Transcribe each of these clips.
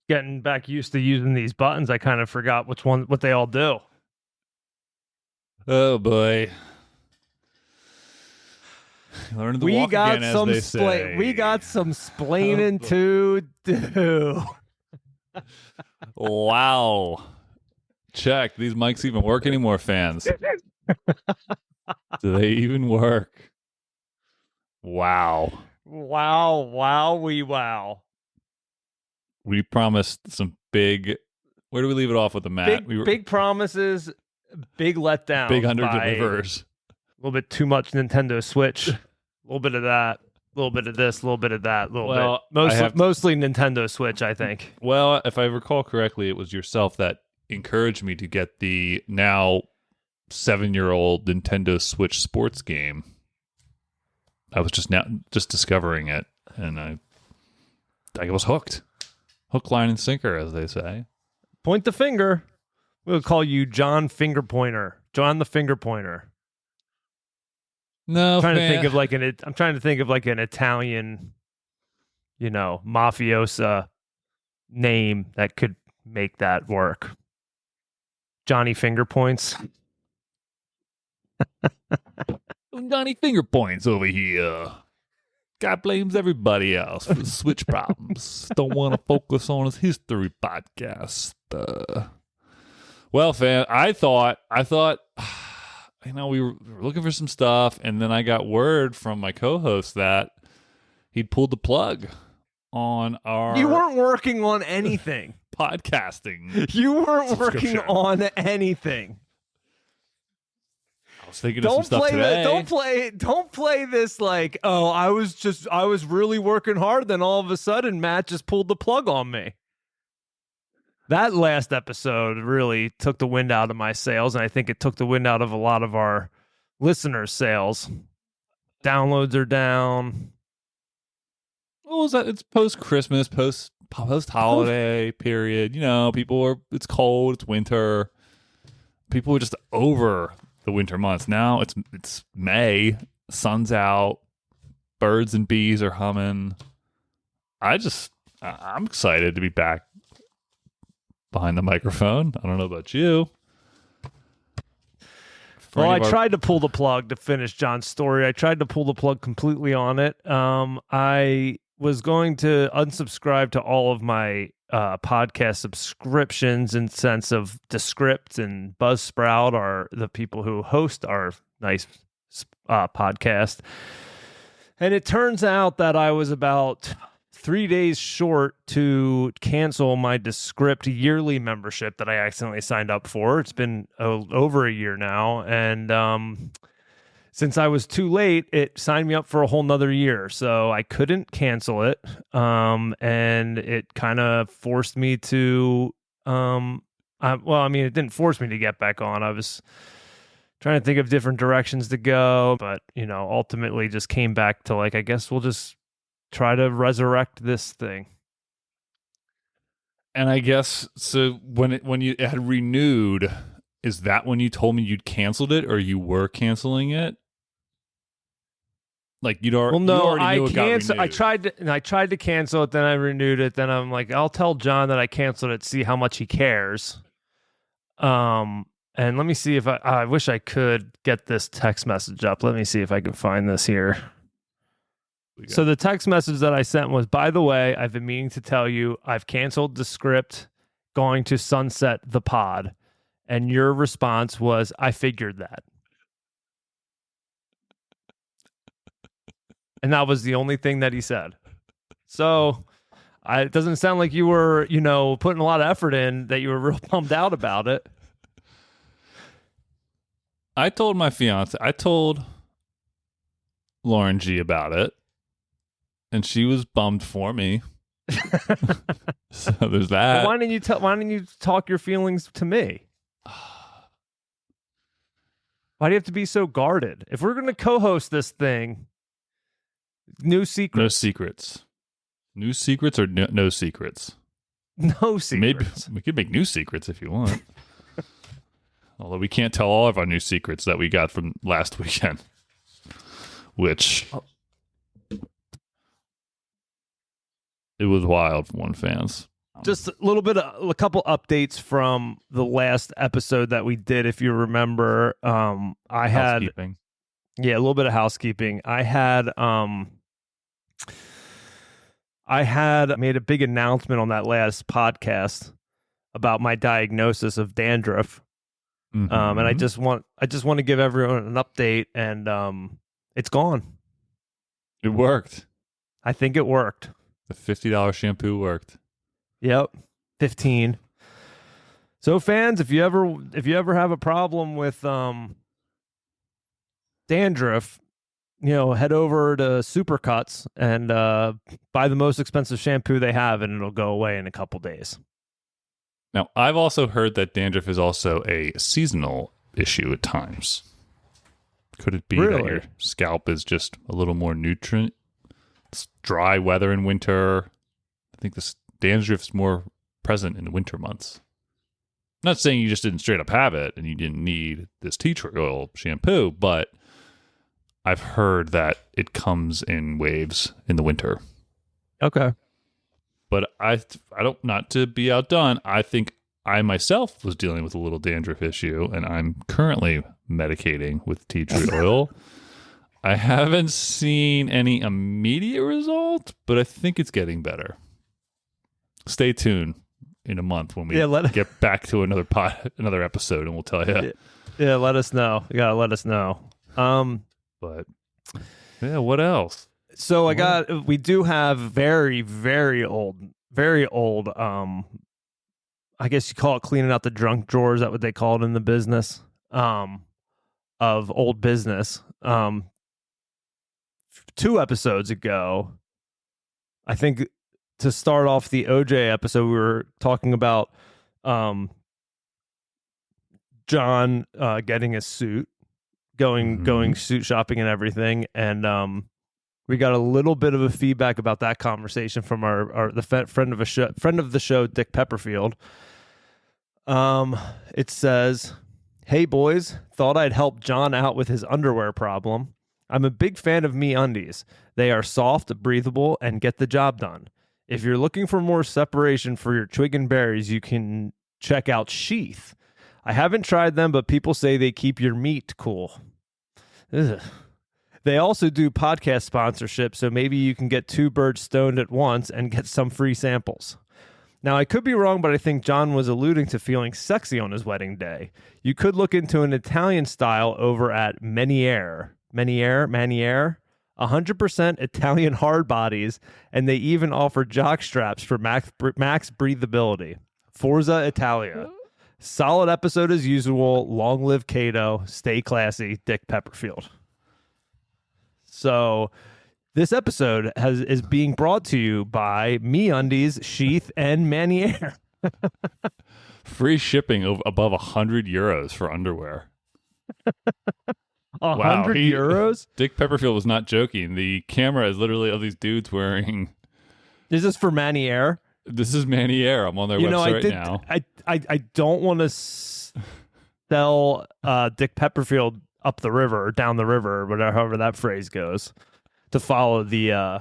getting back used to using these buttons, I kind of forgot what they all do. Oh boy. Learn to walk again, as they say. We got some splaining to do. Wow. Check. These mics even work anymore, fans? Do they even work? Wow. Wow. We promised some big... Where do we leave it off with the Matt? Big promises, big letdown. Big under-delivers. A little bit too much Nintendo Switch. A little bit of that. A little bit of this. A little bit of that. A little bit. Mostly Nintendo Switch, I think. Well, if I recall correctly, it was yourself that encouraged me to get the now 7-year-old Nintendo Switch sports game. I was just discovering it, and I was hooked. Hook, line, and sinker, as they say. Point the finger. We'll call you John Finger Pointer. John the Finger Pointer. No, I'm trying to think of like an Italian, mafiosa name that could make that work. Johnny Finger Points. Johnny Finger Points over here. Guy blames everybody else for the Switch problems. Don't want to focus on his history podcast. Well, fam, I thought, we were looking for some stuff, and then I got word from my co-host that he'd pulled the plug on our... You weren't working on anything. Podcasting. You weren't working on anything. I was thinking of some stuff today. Don't play this like, oh, I was really working hard, then all of a sudden Matt just pulled the plug on me. That last episode really took the wind out of my sails, and I think it took the wind out of a lot of our listeners' sails. Downloads are down. What was that? It's post-Christmas, post-holiday period. It's cold, it's winter. People are just over the winter months. Now it's May, sun's out, birds and bees are humming. I'm excited to be back behind the microphone. I don't know about you. Well, I tried to pull the plug to finish John's story. I tried to pull the plug completely on it. I was going to unsubscribe to all of my podcast subscriptions in sense of Descript and Buzzsprout are the people who host our nice podcast. And it turns out that I was about 3 days short to cancel my Descript yearly membership that I accidentally signed up for. It's been over a year now. And since I was too late, it signed me up for a whole nother year. So I couldn't cancel it. And it kind of forced me to, it didn't force me to get back on. I was trying to think of different directions to go, but, ultimately just came back to I guess we'll just try to resurrect this thing. And I guess, so when you had renewed, is that when you told me you'd canceled it, or you were canceling it? Like you already knew it got renewed. I tried to cancel it, then I renewed it. Then I'm like, I'll tell John that I canceled it, see how much he cares. And let me see if I wish I could get this text message up. Let me see if I can find this here. So the text message that I sent was, by the way, I've been meaning to tell you, I've canceled Descript, going to sunset the pod. And your response was, I figured that. And that was the only thing that he said. So it doesn't sound like you were, putting a lot of effort in, that you were real bummed out about it. I told my fiance, I told Lauren G about it, and she was bummed for me. So there's that. Well, why didn't you talk your feelings to me? Why do you have to be so guarded? If we're going to co-host this thing, no secrets. No secrets. New secrets or no secrets? No secrets. Maybe we could make new secrets if you want. Although we can't tell all of our new secrets that we got from last weekend. Which... It was wild for one fans. Just a couple updates from the last episode that we did. If you remember, I had housekeeping. a little bit of housekeeping. I had made a big announcement on that last podcast about my diagnosis of dandruff. Mm-hmm. And I just want to give everyone an update, and it's gone. It worked. I think it worked. The $50 shampoo worked. Yep, 15. So fans, if you ever have a problem with dandruff, head over to Supercuts and buy the most expensive shampoo they have, and it'll go away in a couple days. Now, I've also heard that dandruff is also a seasonal issue at times. Could it be that your scalp is just a little more nutrient? It's dry weather in winter. I think this dandruff's more present in the winter months. I'm not saying you just didn't straight up have it and you didn't need this tea tree oil shampoo, but I've heard that it comes in waves in the winter. Okay. But I don't, not to be outdone, I think I myself was dealing with a little dandruff issue, and I'm currently medicating with tea tree oil. I haven't seen any immediate result, but I think it's getting better. Stay tuned in a month when we get back to another episode, and we'll tell you. Yeah, let us know. You gotta let us know. But yeah, what else? So we do have very, very old. I guess you call it cleaning out the junk drawers. Is that what they call it in the business? Of old business. 2 episodes ago, I think, to start off the OJ episode, we were talking about John getting a suit, going suit shopping and everything, and we got a little bit of a feedback about that conversation from the friend of the show, Dick Pepperfield. It says, "Hey boys, thought I'd help John out with his underwear problem. I'm a big fan of MeUndies. They are soft, breathable, and get the job done. If you're looking for more separation for your twig and berries, you can check out Sheath. I haven't tried them, but people say they keep your meat cool. Ugh. They also do podcast sponsorship, so maybe you can get 2 birds stoned at once and get some free samples." Now, I could be wrong, but I think John was alluding to feeling sexy on his wedding day. You could look into an Italian style over at Maniere, 100% Italian hard bodies, and they even offer jock straps for max breathability. Forza Italia. Solid episode as usual. Long live Cato. Stay classy, Dick Pepperfield. So this episode is being brought to you by MeUndies, Sheath, and Maniere. Free shipping above €100 for underwear. 100 euros? Dick Pepperfield was not joking. The camera is literally of these dudes wearing... Is this for Maniere? This is Maniere. I'm on their website now. I don't want to sell Dick Pepperfield up the river or down the river, or whatever, however that phrase goes, to follow the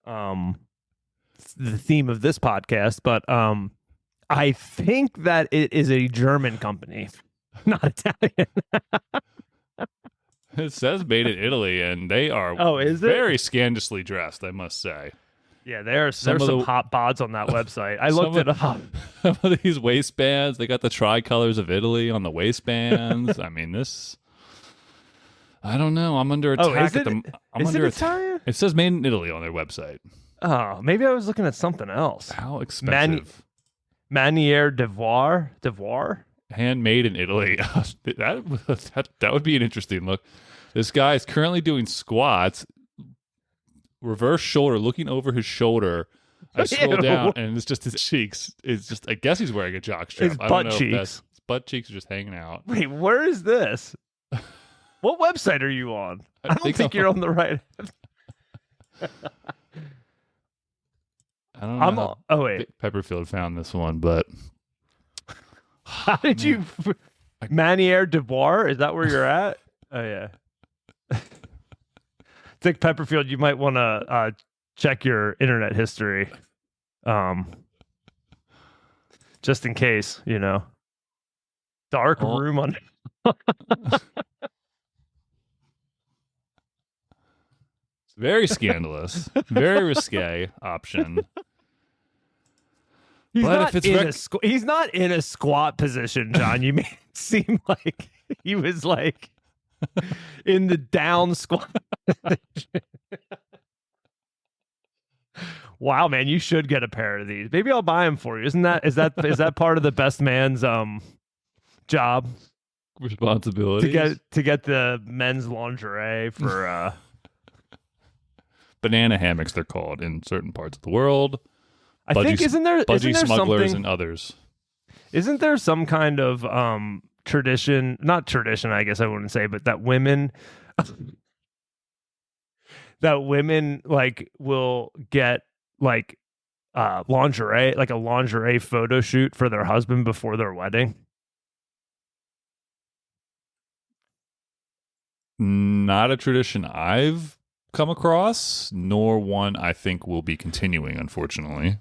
theme of this podcast. But I think that it is a German company, not Italian. It says made in Italy, and they are very scandalously dressed, I must say. Yeah, there's some hot bods on that website. I looked it up. Some of these waistbands, they got the tricolors of Italy on the waistbands. I mean, this... I don't know. I'm under attack. Is it Italian? It says made in Italy on their website. Oh, maybe I was looking at something else. How expensive? Manière devoir? Handmade in Italy. that would be an interesting look. This guy is currently doing squats, reverse shoulder, looking over his shoulder. I scroll down, and it's just his cheeks. It's just, I guess he's wearing a jock strap. His butt cheeks. His butt cheeks are just hanging out. Wait, where is this? What website are you on? I don't think you're on the right. I don't know. Oh wait, Pepperfield found this one, but how did you? Manière devoir? Is that where you're at? Oh yeah. Dick Pepperfield, you might want to check your internet history. just in case, dark Oh. room on. Very scandalous, very risque option. He's But not if it's he's not in a squat position, John. You made it seem like he was like in the down squat. Wow, man, you should get a pair of these. Maybe I'll buy them for you. Is that part of the best man's job responsibilities to get the men's lingerie for banana hammocks, they're called in certain parts of the world. I think isn't there smugglers something, and others. Isn't there some kind of tradition, not tradition, I guess I wouldn't say, but that women like will get like lingerie, like a lingerie photo shoot for their husband before their wedding? Not a tradition I've come across, nor one I think will be continuing, unfortunately.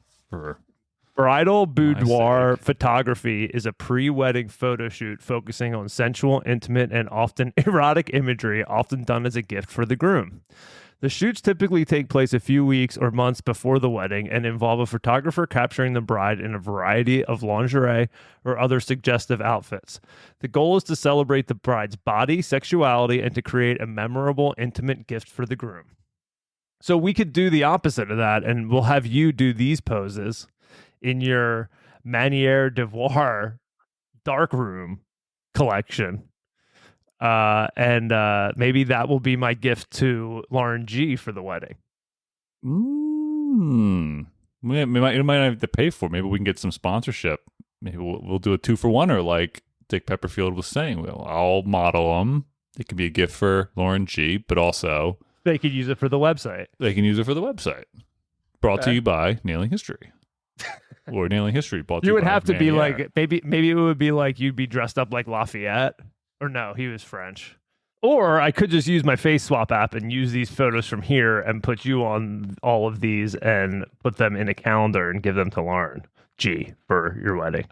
Bridal boudoir photography is a pre-wedding photo shoot focusing on sensual, intimate, and often erotic imagery, often done as a gift for the groom. The shoots typically take place a few weeks or months before the wedding and involve a photographer capturing the bride in a variety of lingerie or other suggestive outfits. The goal is to celebrate the bride's body, sexuality, and to create a memorable, intimate gift for the groom. So we could do the opposite of that, and we'll have you do these poses in your Manière de Voir darkroom collection. And maybe that will be my gift to Lauren G for the wedding. We might not have to pay for it. Maybe we can get some sponsorship. Maybe we'll do a 2-for-1, or like Dick Pepperfield was saying, I'll model them. It can be a gift for Lauren G, but also they could use it for the website. Brought to you by Nailing History. Or Nailing History brought to you would by have to be Manière. like, maybe it would be like you'd be dressed up like Lafayette. Or no, he was French. Or I could just use my Face Swap app and use these photos from here and put you on all of these and put them in a calendar and give them to Lauren G for your wedding.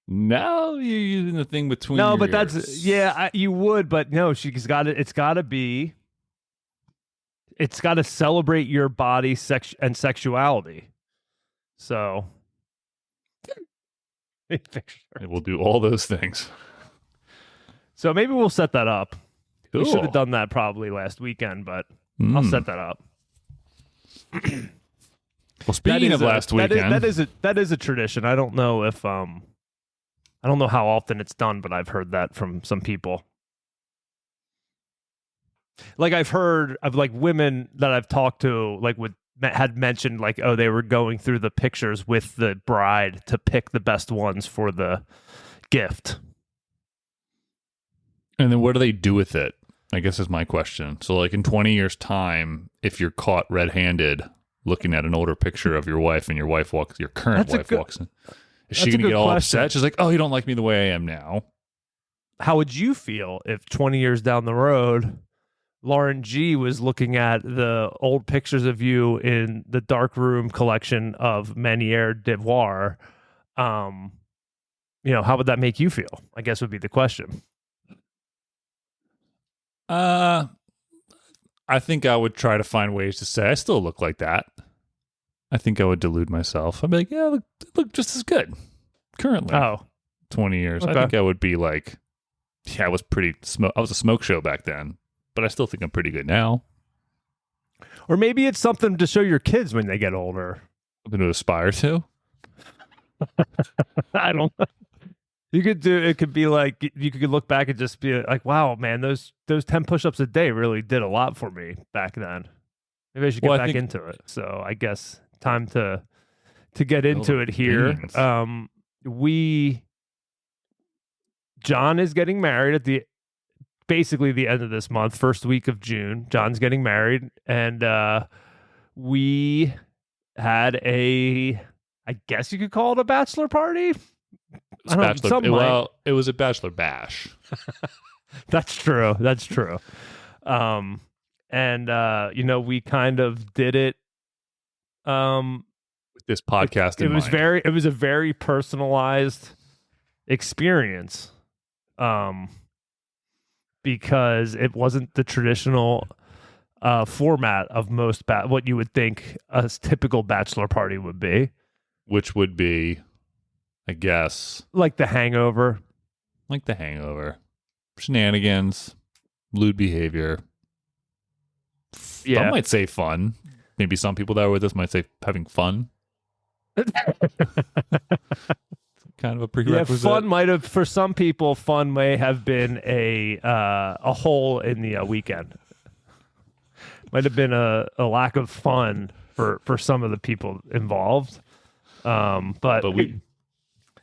No, you're using the thing between. No, your but ears. you would, but no, she's got it. It's got to celebrate your body, and sexuality. So We'll do all those things. So maybe we'll set that up. Cool. We should have done that probably last weekend, but I'll set that up. Well, speaking of last weekend, that is a tradition. I don't know if I don't know how often it's done, but I've heard that from some people. Like I've heard of like women that I've talked to, like had mentioned like, oh, they were going through the pictures with the bride to pick the best ones for the gift. And then what do they do with it? I guess is my question. So like in 20 years time, if you're caught red-handed looking at an older picture of your wife and your current wife walks in, is she going to get all upset? She's like, oh, you don't like me the way I am now. How would you feel if 20 years down the road, Lauren G was looking at the old pictures of you in the darkroom collection of Manière de Voir? How would that make you feel? I guess would be the question. I think I would try to find ways to say I still look like that. I think I would delude myself. I'd be like, yeah, look just as good currently. 20 years. Okay. I think I would be like, yeah, I was a smoke show back then, but I still think I'm pretty good now. Or maybe it's something to show your kids when they get older. Something to aspire to. I don't know. It could be like, you could look back and just be like, wow, man, those 10 push-ups a day really did a lot for me back then. Maybe I should get back into it. So I guess time to get into it here. John is getting married at basically the end of this month, first week of June. John's getting married, and we had I guess you could call it a bachelor party. It was a bachelor bash. That's true. And we kind of did it this podcast It was mind. it was a very personalized experience, because it wasn't the traditional format of most what you would think a typical bachelor party would be, which would be, I guess, like The Hangover. like The Hangover, shenanigans, lewd behavior. Yeah. Some might say fun. Maybe some people that are with us might say having fun. Kind of a prerequisite. Yeah, fun might have, for some people, fun may have been a hole in the weekend. Might have been a lack of fun for some of the people involved. But we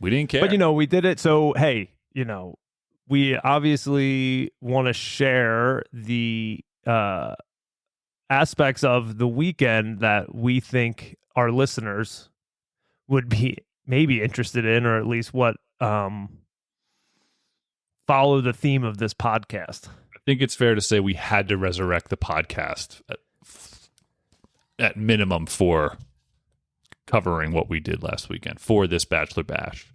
didn't care. But we did it. So hey, we obviously want to share the aspects of the weekend that we think our listeners would be maybe interested in, or at least what follow the theme of this podcast. I think it's fair to say we had to resurrect the podcast at minimum for covering what we did last weekend for this Bachelor Bash.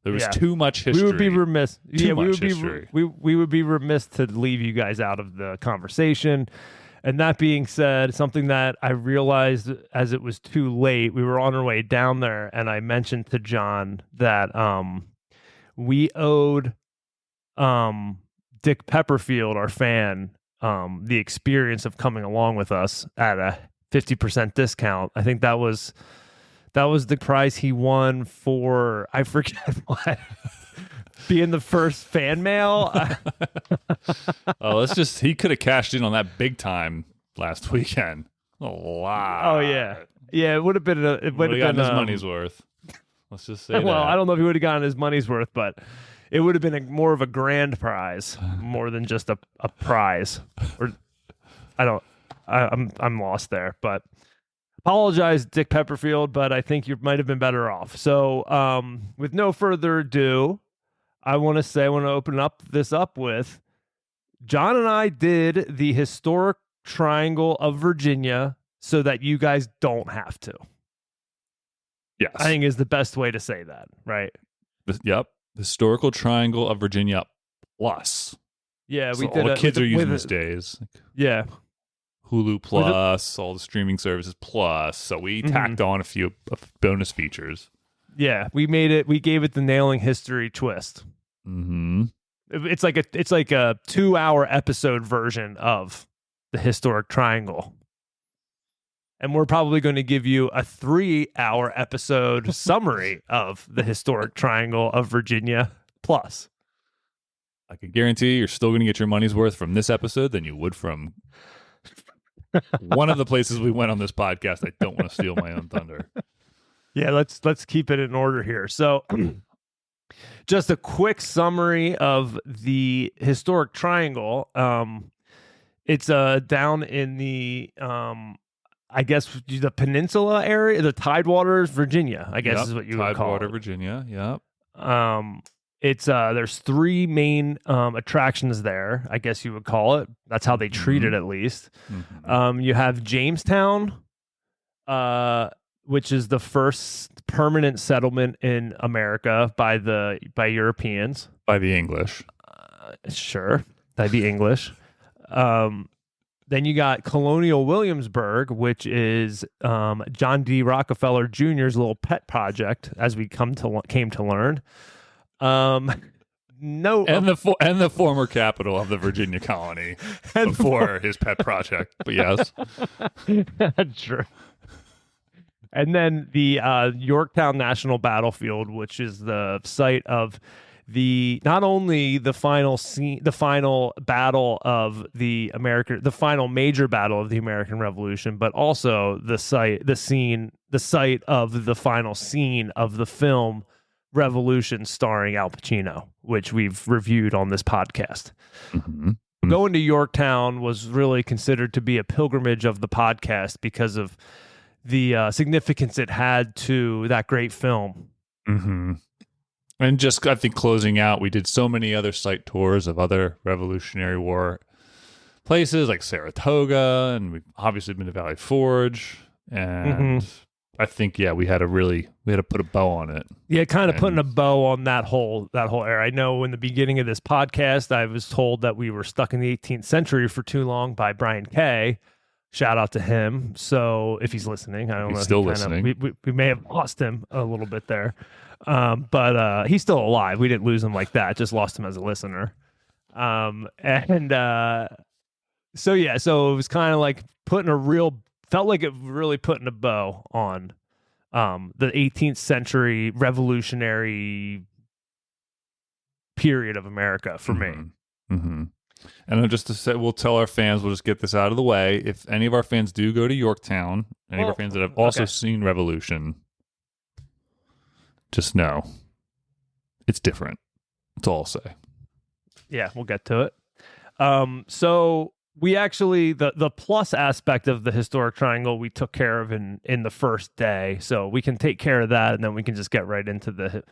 There was too much history. We would be remiss. We would be remiss to leave you guys out of the conversation. And that being said, something that I realized as it was too late, we were on our way down there, and I mentioned to John that we owed Dick Pepperfield, our fan, the experience of coming along with us at a 50% discount. I think that was the prize he won for, I forget what. Being the first fan mail. He could have cashed in on that big time last weekend. A lot. Oh yeah. It would have been it would have gotten been his money's worth. Let's just say well, that. I don't know if he would have gotten his money's worth, but it would have been more of a grand prize, more than just a prize. Or I'm lost there, but apologize, Dick Pepperfield, but I think you might have been better off. So, with no further ado, I want to open this up with John and I did the historic triangle of Virginia so that you guys don't have to. Yes. I think is the best way to say that, right? Yep. Historical triangle of Virginia plus. Yeah, we did. All the kids are using these days. Yeah. Hulu plus, all the streaming services plus. So we tacked on a few bonus features. Yeah, we gave it the nailing history twist. Mm-hmm. It's like a 2-hour episode version of the historic triangle. And we're probably going to give you a 3-hour episode summary of the historic triangle of Virginia plus. I can guarantee you're still going to get your money's worth from this episode than you would from one of the places we went on this podcast. I don't want to steal my own thunder. Yeah, let's keep it in order here. So just a quick summary of the historic triangle. It's down in the I guess the Peninsula area, the Tidewaters, Virginia, I guess is what you would call it. Tidewater, Virginia, yep. It's there's 3 main attractions there, I guess you would call it. That's how they treat it, at least. Mm-hmm. You have Jamestown, which is the first permanent settlement in America by Europeans. By the English. Sure, by the English. Then you got Colonial Williamsburg, which is John D. Rockefeller Jr.'s little pet project, as we came to learn. And the former capital of the Virginia colony before his pet project. But yes, true. And then the Yorktown National Battlefield, which is the site of not only the final battle of the final major battle of the American Revolution, but also the site of the final scene of the film Revolution starring Al Pacino, which we've reviewed on this podcast. Mm-hmm. Going to Yorktown was really considered to be a pilgrimage of the podcast because of the significance it had to that great film. Mm-hmm. And just, I think, closing out, we did so many other site tours of other Revolutionary War places like Saratoga, and we've obviously been to Valley Forge and I think we had to put a bow on it. Yeah, kind of And- putting a bow on that whole era. I know in the beginning of this podcast, I was told that we were stuck in the 18th century for too long by Brian Kay. Shout out to him. So if he's listening, I don't know. He's still listening. We may have lost him a little bit there, but he's still alive. We didn't lose him like that. Just lost him as a listener. So it was kind of like felt like it really putting a bow on the 18th century revolutionary period of America for me. Mm-hmm. And just to say, we'll tell our fans, we'll just get this out of the way. If any of our fans do go to Yorktown, any of our fans that have also seen Revolution, just know it's different. That's all I'll say. Yeah, we'll get to it. So we actually, the plus aspect of the historic triangle we took care of in the first day. So we can take care of that, and then we can just get right into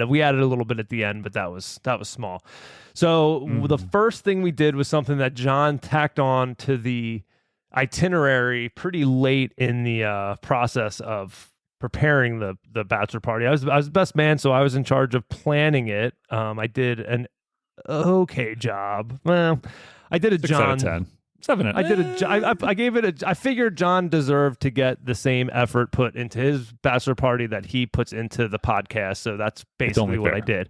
we added a little bit at the end, but that was small. So the first thing we did was something that John tacked on to the itinerary pretty late in the process of preparing the bachelor party. I was best man, so I was in charge of planning it. I did an okay job. Well, I did a 6 John. out of 10. 7 out of I gave it I figured John deserved to get the same effort put into his bachelor party that he puts into the podcast. So that's basically what I did.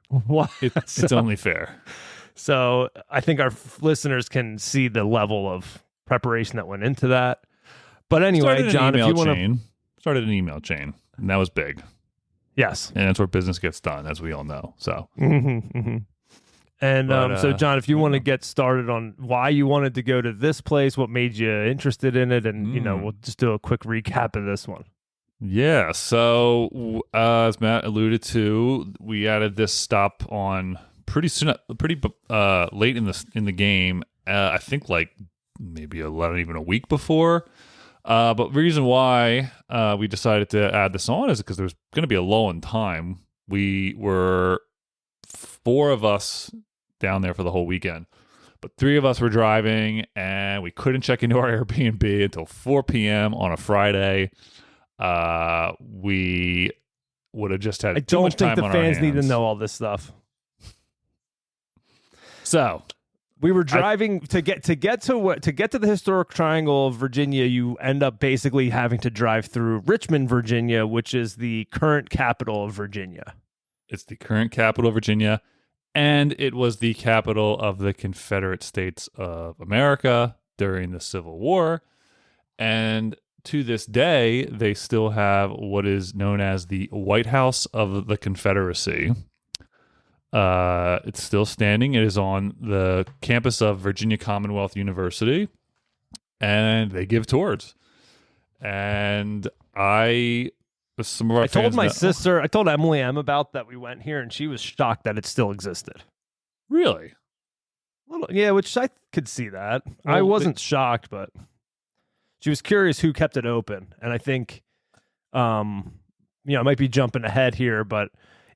What? It's only fair. So I think our listeners can see the level of preparation that went into that. But anyway, John, if you want to started an email chain, and that was big. Yes, and that's where business gets done, as we all know. So. And so, John, if you want to get started on why you wanted to go to this place, what made you interested in it, and we'll just do a quick recap of this one. Yeah. So, as Matt alluded to, we added this stop on pretty late in the game. I think like maybe not even a week before. But the reason why we decided to add this on is because there was going to be a lull in time. We were 4 of us down there for the whole weekend, but 3 of us were driving, and we couldn't check into our Airbnb until 4 p.m. on a Friday. We would have just had too much time on our hands. I don't think the fans need to know all this stuff. So we were driving to get to the historic triangle of Virginia. You end up basically having to drive through Richmond, Virginia, which is the current capital of Virginia. It's the current capital of Virginia, and it was the capital of the Confederate States of America during the Civil War. And to this day, they still have what is known as the White House of the Confederacy. It's still standing. It is on the campus of Virginia Commonwealth University, and they give tours. And I told my sister, I told Emily M about that we went here, and she was shocked that it still existed. Really? Yeah, which I could see that. Well, I wasn't shocked, but she was curious who kept it open. And I think, I might be jumping ahead here, but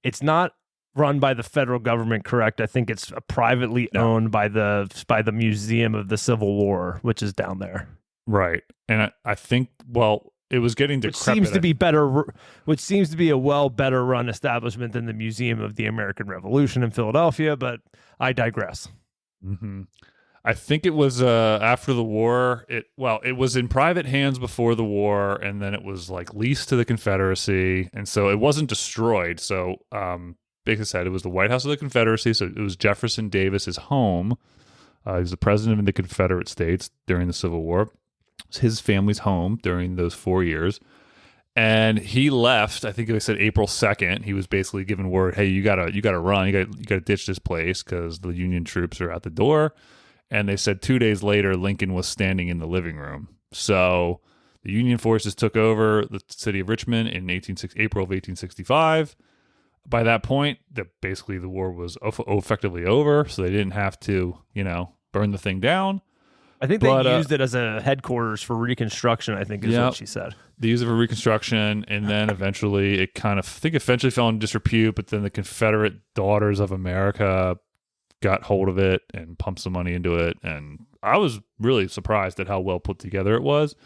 it's not run by the federal government, correct? I think it's privately owned by the Museum of the Civil War, which is down there. Right. And I think, it was getting decrepit. Which seems to be a better run establishment than the Museum of the American Revolution in Philadelphia, but I digress. Mm-hmm. I think it was after the war. It was in private hands before the war, and then it was like leased to the Confederacy, and so it wasn't destroyed. So, basically said, it was the White House of the Confederacy. So it was Jefferson Davis's home. He was the president of the Confederate States during the Civil War. It was his family's home during those 4 years. And he left, I think they said April 2nd. He was basically given word, hey, you gotta run. You gotta ditch this place because the Union troops are at the door. And they said 2 days later, Lincoln was standing in the living room. So the Union forces took over the city of Richmond in April of 1865. By that point, basically the war was effectively over, so they didn't have to, burn the thing down. I think they used it as a headquarters for Reconstruction, I think is what she said. They used it for Reconstruction, and then eventually it eventually fell into disrepute, but then the Confederate Daughters of America got hold of it and pumped some money into it, and I was really surprised at how well put together it was.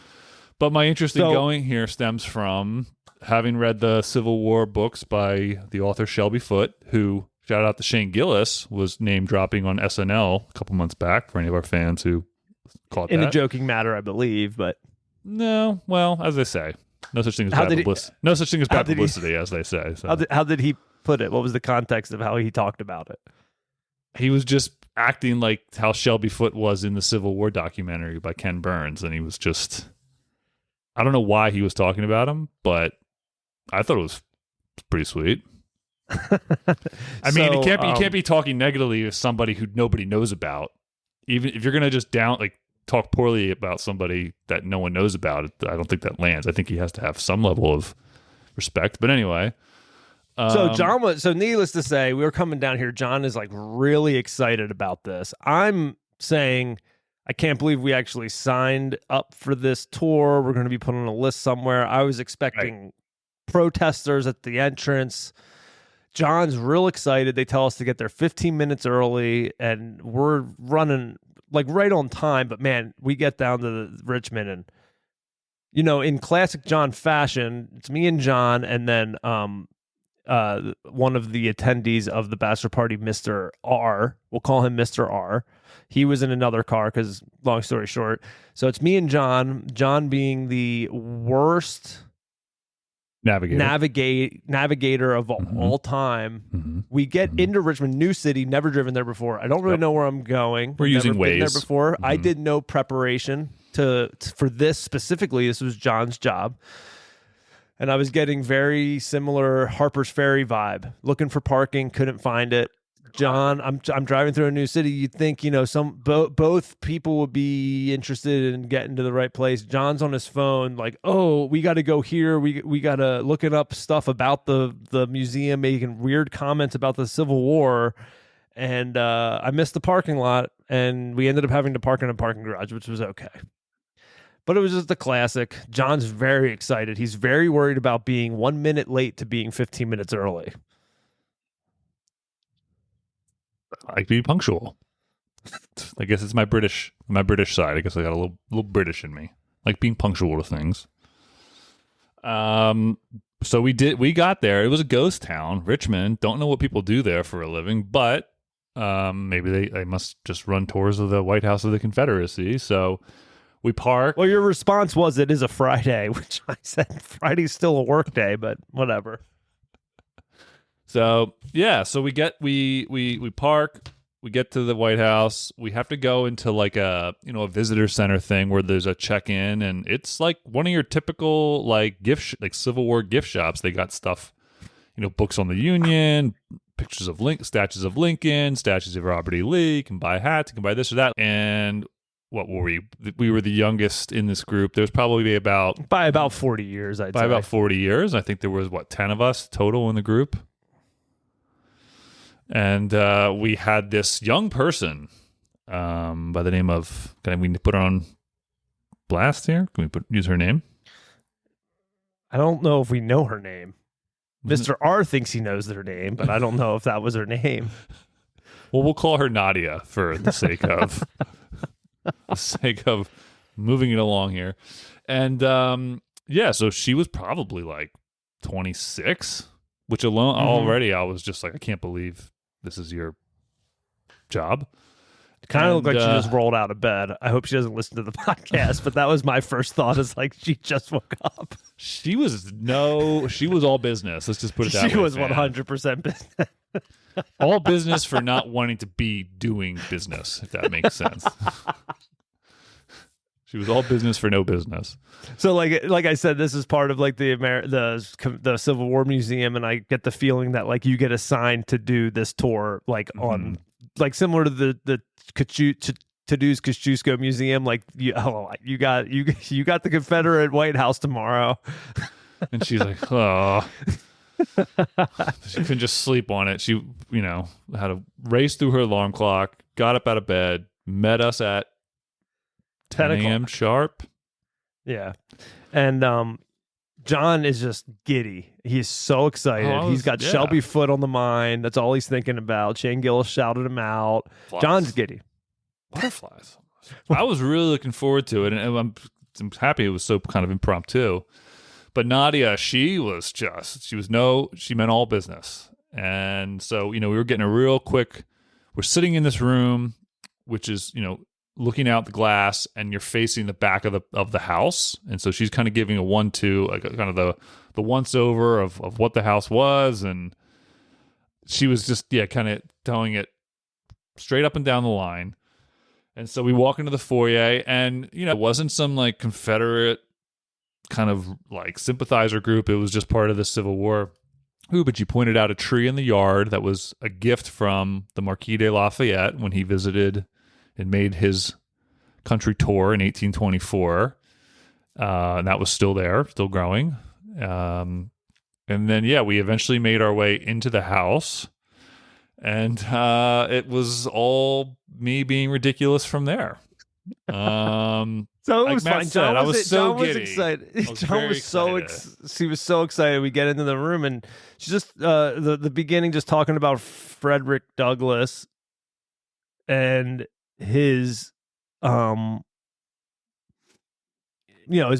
But my interest in going here stems from having read the Civil War books by the author Shelby Foote, who, shout out to Shane Gillis, was name dropping on SNL a couple months back for any of our fans who caught in that. a joking matter, I believe, but no, well, as they say, no such thing as bad publicity. No such thing as bad publicity, as they say. So. How did he put it? What was the context of how he talked about it? He was just acting like how Shelby Foote was in the Civil War documentary by Ken Burns, and he was just, I don't know why he was talking about him, but I thought it was pretty sweet. I mean, you can't be talking negatively of somebody who nobody knows about. Even if you're gonna just talk poorly about somebody that no one knows about, I don't think that lands. I think he has to have some level of respect. But anyway. So needless to say, we were coming down here. John is like really excited about this. I'm saying, I can't believe we actually signed up for this tour. We're going to be put on a list somewhere. I was expecting protesters at the entrance. John's real excited. They tell us to get there 15 minutes early, and we're running like right on time. But man, we get down to Richmond, and in classic John fashion, it's me and John, and then one of the attendees of the bachelor party, Mr. R. We'll call him Mr. R. He was in another car because, long story short. So it's me and John. John being the worst navigator of all time. Mm-hmm. We get into Richmond, new city, never driven there before. I don't really know where I'm going. We're using Waze. Been there before. Mm-hmm. I did no preparation for this specifically. This was John's job. And I was getting very similar Harper's Ferry vibe. Looking for parking, couldn't find it. John, I'm driving through a new city. You'd think both people would be interested in getting to the right place. John's on his phone, like, oh, we got to go here. We got to looking up stuff about the museum, making weird comments about the Civil War, and I missed the parking lot, and we ended up having to park in a parking garage, which was okay. But it was just a classic. John's very excited. He's very worried about being 1 minute late to being 15 minutes early. I like being punctual. I guess it's my British side. I guess I got a little British in me. Like being punctual to things. So we got there. It was a ghost town, Richmond. Don't know what people do there for a living, but maybe they must just run tours of the White House of the Confederacy. So we park. Well, your response was it is a Friday, which I said Friday's still a work day, but whatever. So yeah, so we park, we get to the White House. We have to go into like a visitor center thing where there's a check-in, and it's like one of your typical like Civil War gift shops. They got stuff, books on the Union, pictures of statues of Lincoln, statues of Robert E. Lee. You can buy hats, you can buy this or that, and what were we? We were the youngest in this group. There was probably by about 40 years, I'd say. By about 40 years. I think there was, 10 of us total in the group. And we had this young person by the name of, can we put her on blast here? Can we use her name? I don't know if we know her name. Mr. R thinks he knows her name, but I don't know if that was her name. Well, we'll call her Nadia for the sake of... the sake of moving it along here. And so she was probably like 26, which alone already I was just like, I can't believe this is your job. It kind of looked like she just rolled out of bed. I hope she doesn't listen to the podcast, but that was my first thought, is like she just woke up. She was all business. Let's just put it that way. She was 100% business. All business for not wanting to be doing business, if that makes sense. She was all business for no business. So like I said, this is part of like the Civil War Museum, and I get the feeling that like you get assigned to do this tour like on like similar to the Tadu's Kosciuszko Museum. Like you got the Confederate White House tomorrow. And she's like, oh. She couldn't just sleep on it. She, had to race through her alarm clock, got up out of bed, met us at 10 a.m. sharp. Yeah. And John is just giddy. He's so excited. He's got Shelby Foote on the mind. That's all he's thinking about. Shane Gillis shouted him out. Flies. John's giddy. Butterflies. I was really looking forward to it. And I'm happy it was so kind of impromptu. But Nadia, she meant all business. And so, we were getting we're sitting in this room, which is, looking out the glass, and you're facing the back of the house. And so she's kind of giving a 1-2, like kind of the once over of what the house was. And she was just, kind of telling it straight up and down the line. And so we walk into the foyer, and, it wasn't some like Confederate kind of like sympathizer group. It was just part of the Civil War. But she pointed out a tree in the yard that was a gift from the Marquis de Lafayette when he visited and made his country tour in 1824. And that was still there, still growing. And then, we eventually made our way into the house. And it was all me being ridiculous from there. So it was like fine. Said, I was so John giddy. was excited. John was so she was so excited. We get into the room, and she's just the beginning, just talking about Frederick Douglass and his his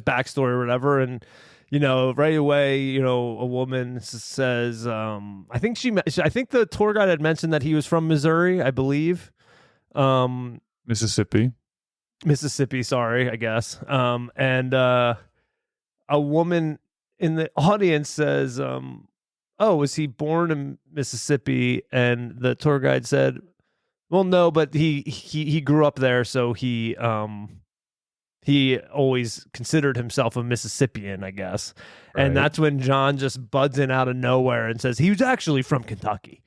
backstory or whatever. And right away, a woman says, I think the tour guide had mentioned that he was from Missouri, I believe. Mississippi, sorry, I guess. And a woman in the audience says, oh, was he born in Mississippi? And the tour guide said, well, no, but he grew up there, so he always considered himself a Mississippian, I guess. Right. And that's when John just buds in out of nowhere and says he was actually from Kentucky.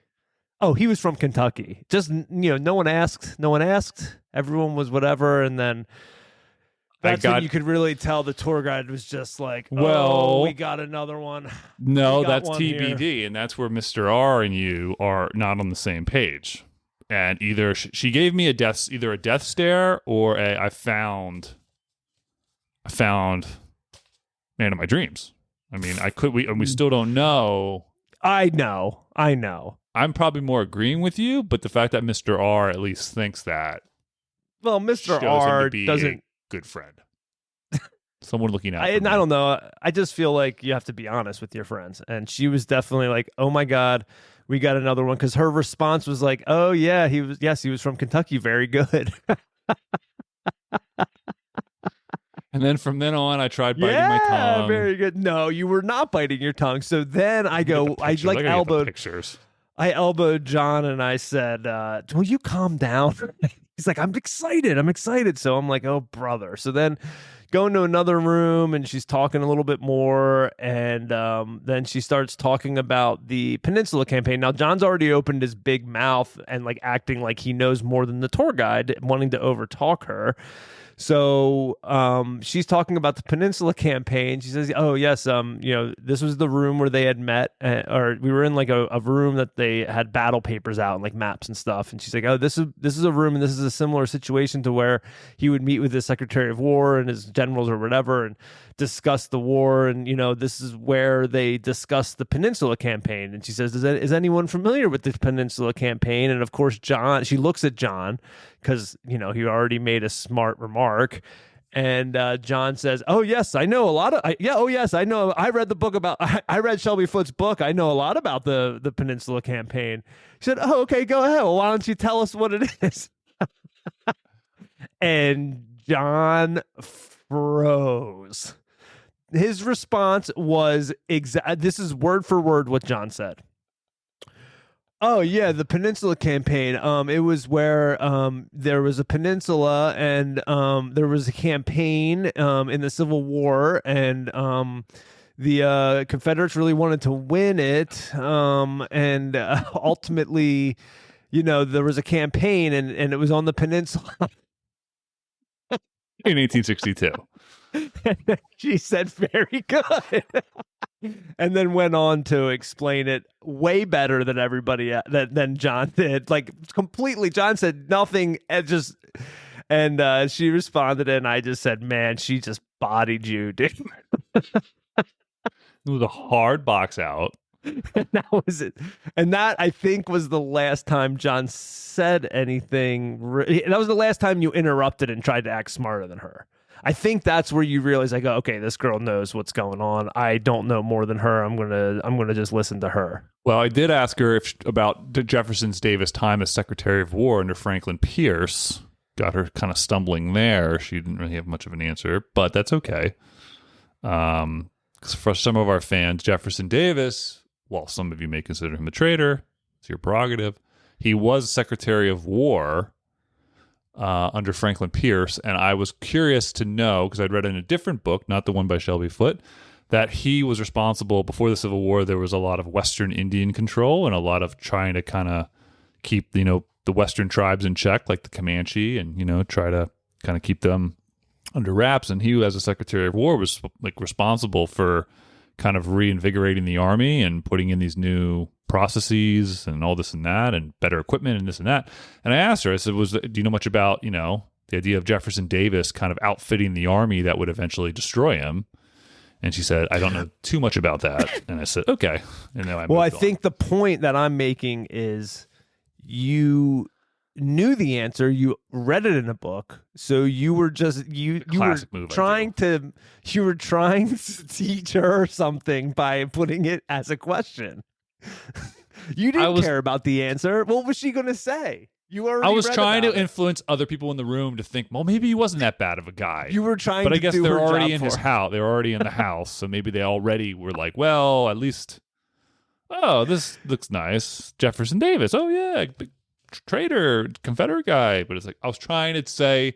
Oh, he was from Kentucky. Just, no one asked. Everyone was whatever. And then that's when you could really tell the tour guide was just like, oh, we got another one. No, that's TBD. Here. And that's where Mr. R and you are not on the same page. And either she gave me either a death stare or I found man of my dreams. I mean, we still don't know. I know. I'm probably more agreeing with you, but the fact that Mr. R at least thinks that. Well, Mr. R doesn't a good friend. Someone looking out. I don't know. I just feel like you have to be honest with your friends. And she was definitely like, "Oh my God, we got another one." Because her response was like, "Oh yeah, he was from Kentucky. Very good." And then from then on, I tried biting my tongue. Very good. No, you were not biting your tongue. So then I elbowed John and I said, will you calm down? He's like, I'm excited. So I'm like, oh, brother. So then go into another room and she's talking a little bit more. And then she starts talking about the Peninsula Campaign. Now, John's already opened his big mouth and like acting like he knows more than the tour guide, wanting to overtalk her. So she's talking about the Peninsula Campaign. She says, oh, yes, this was the room where they had met, or we were in like a room that they had battle papers out and like maps and stuff. And she's like, oh, this is a room, and this is a similar situation to where he would meet with his Secretary of War and his generals or whatever and discuss the war. And, this is where they discuss the Peninsula Campaign. And she says, is anyone familiar with the Peninsula Campaign? And of course, she looks at John because, he already made a smart remark. And John says, oh, yes, I know a lot of, I know. I read the book I read Shelby Foote's book. I know a lot about the Peninsula Campaign. She said, oh, okay, go ahead. Well, why don't you tell us what it is? And John froze. His response was this is word for word what John said. Oh, yeah, the Peninsula Campaign. It was where there was a peninsula and there was a campaign in the Civil War, and the Confederates really wanted to win it. And ultimately, there was a campaign and it was on the peninsula. In 1862. She said, very good. And then went on to explain it way better than everybody than John did. Like completely, John said nothing. And she responded, and I just said, "Man, she just bodied you, dude." It was a hard box out. And that was it. And that, I think, was the last time John said anything. That was the last time you interrupted and tried to act smarter than her. I think that's where you realize, like, okay, this girl knows what's going on. I don't know more than her. I'm gonna just listen to her. Well, I did ask her about Jefferson Davis' time as Secretary of War under Franklin Pierce. Got her kind of stumbling there. She didn't really have much of an answer, but that's okay. Because for some of our fans, Jefferson Davis, while some of you may consider him a traitor, it's your prerogative, he was Secretary of War under Franklin Pierce, and I was curious to know, because I'd read in a different book, not the one by Shelby Foote, that he was responsible, before the Civil War, there was a lot of Western Indian control and a lot of trying to kind of keep, the Western tribes in check, like the Comanche, and, try to kind of keep them under wraps. And he, as a Secretary of War, was like responsible for kind of reinvigorating the army and putting in these new processes and all this and that and better equipment and this and that. And I asked her, I said, do you know much about, the idea of Jefferson Davis kind of outfitting the army that would eventually destroy him? And she said, I don't know too much about that. And I said, okay. And then I think the point that I'm making is you knew the answer, you read it in a book, so you were just you were trying to teach her something by putting it as a question. You didn't care about the answer. What was she going to say? I was trying to influence other people in the room to think, well, maybe he wasn't that bad of a guy. You were trying, but I guess they're already in his house. They're already in the house, so maybe they already were like, well, at least, oh, this looks nice, Jefferson Davis. Oh yeah, big traitor, Confederate guy. But it's like I was trying to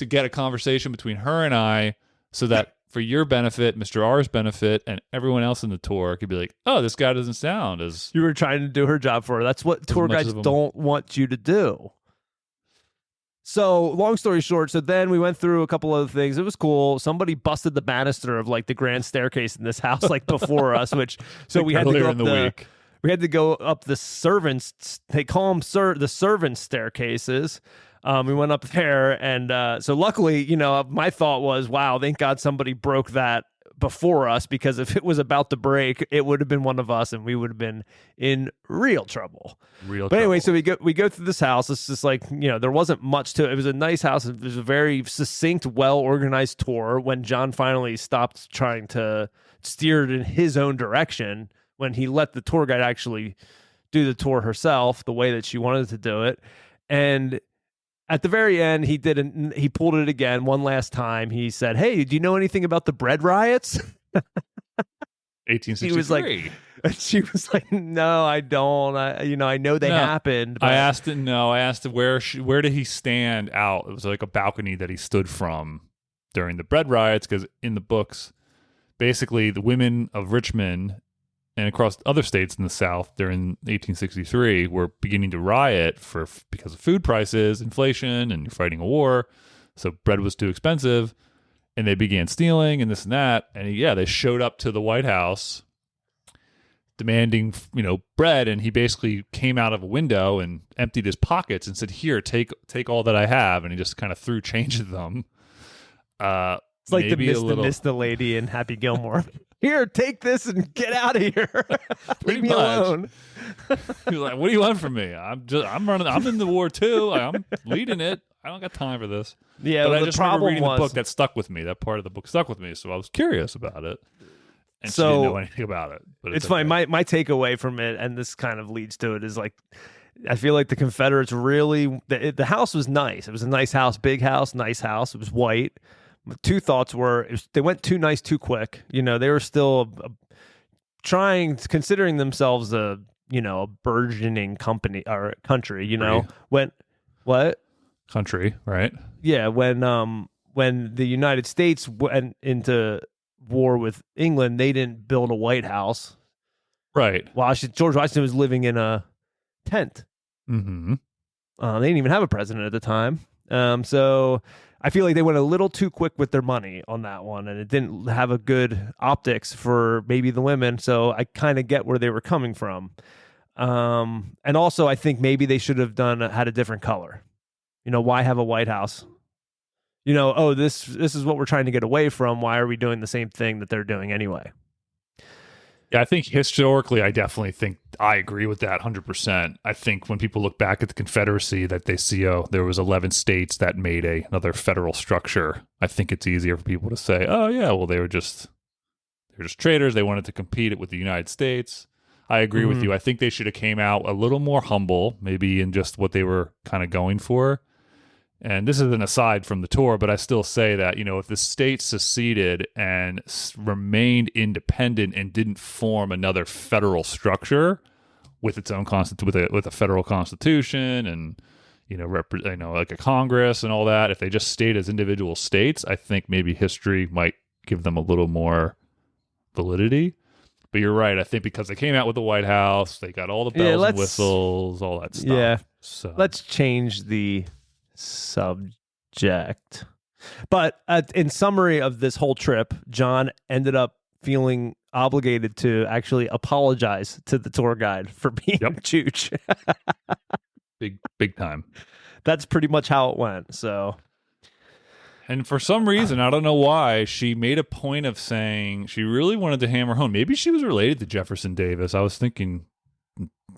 get a conversation between her and I, so that for your benefit, Mr. R's benefit, and everyone else in the tour could be like, oh, this guy doesn't sound as... You were trying to do her job for her. That's what tour guides don't want you to do. So, long story short, so then we went through a couple other things. It was cool. Somebody busted the banister of, like, the grand staircase in this house, like, before us, which... So we had to go up we had to go up the servants... They call them the servants' staircases. We went up there, and so luckily, my thought was, wow, thank God somebody broke that before us, because if it was about to break, it would have been one of us, and we would have been in real trouble. Anyway, so we go through this house. It's just like, there wasn't much to it. It was a nice house. It was a very succinct, well-organized tour. When John finally stopped trying to steer it in his own direction, when he let the tour guide actually do the tour herself the way that she wanted to do it. And at the very end, he pulled it again one last time. He said, hey, do you know anything about the bread riots? 1863. She was like, no, I don't. I know they happened. But... I asked him where did he stand out? It was like a balcony that he stood from during the bread riots, because in the books, basically the women of Richmond and across other states in the South during 1863 were beginning to riot because of food prices, inflation, and you're fighting a war. So bread was too expensive, and they began stealing and this and that. And they showed up to the White House demanding, bread. And he basically came out of a window and emptied his pockets and said, "Here, take all that I have." And he just kind of threw change at them. It's like the lady in Happy Gilmore. Here, take this and get out of here. Leave me alone. He's like, what do you want from me? I'm in the war too. I'm leading it. I don't got time for this. Yeah, but I just remember reading the book that stuck with me. That part of the book stuck with me, so I was curious about it. And she didn't know anything about it. But it's fine. My takeaway from it, and this kind of leads to it, is like, I feel like the Confederates really... The house was nice. It was a nice house, big house, nice house. It was white. Two thoughts were they went too nice too quick. They were still considering themselves a burgeoning company or country. When what country, right? Yeah, when the United States went into war with England, they didn't build a White House, right? George Washington was living in a tent. Mm-hmm. They didn't even have a president at the time. So I feel like they went a little too quick with their money on that one, and it didn't have a good optics for maybe the women. So I kind of get where they were coming from. And also I think maybe they should have had a different color. Why have a White House? This is what we're trying to get away from. Why are we doing the same thing that they're doing anyway? Yeah, I think historically, I definitely think I agree with that 100%. I think when people look back at the Confederacy, that they see, oh, there was 11 states that made another federal structure. I think it's easier for people to say, oh yeah, well they were just traitors. They wanted to compete it with the United States. I agree with you. I think they should have came out a little more humble, maybe in just what they were kind of going for. And this is an aside from the tour, but I still say that, if the state seceded and remained independent and didn't form another federal structure with its own with a federal constitution and like a Congress and all that, if they just stayed as individual states, I think maybe history might give them a little more validity. But you're right. I think because they came out with the White House, they got all the bells and whistles, all that stuff. Yeah. So let's change the subject. But in summary of this whole trip, John ended up feeling obligated to actually apologize to the tour guide for being a chooch. big time. That's pretty much how it went. So, and for some reason, I don't know why, she made a point of saying she really wanted to hammer home. Maybe she was related to Jefferson Davis. I was thinking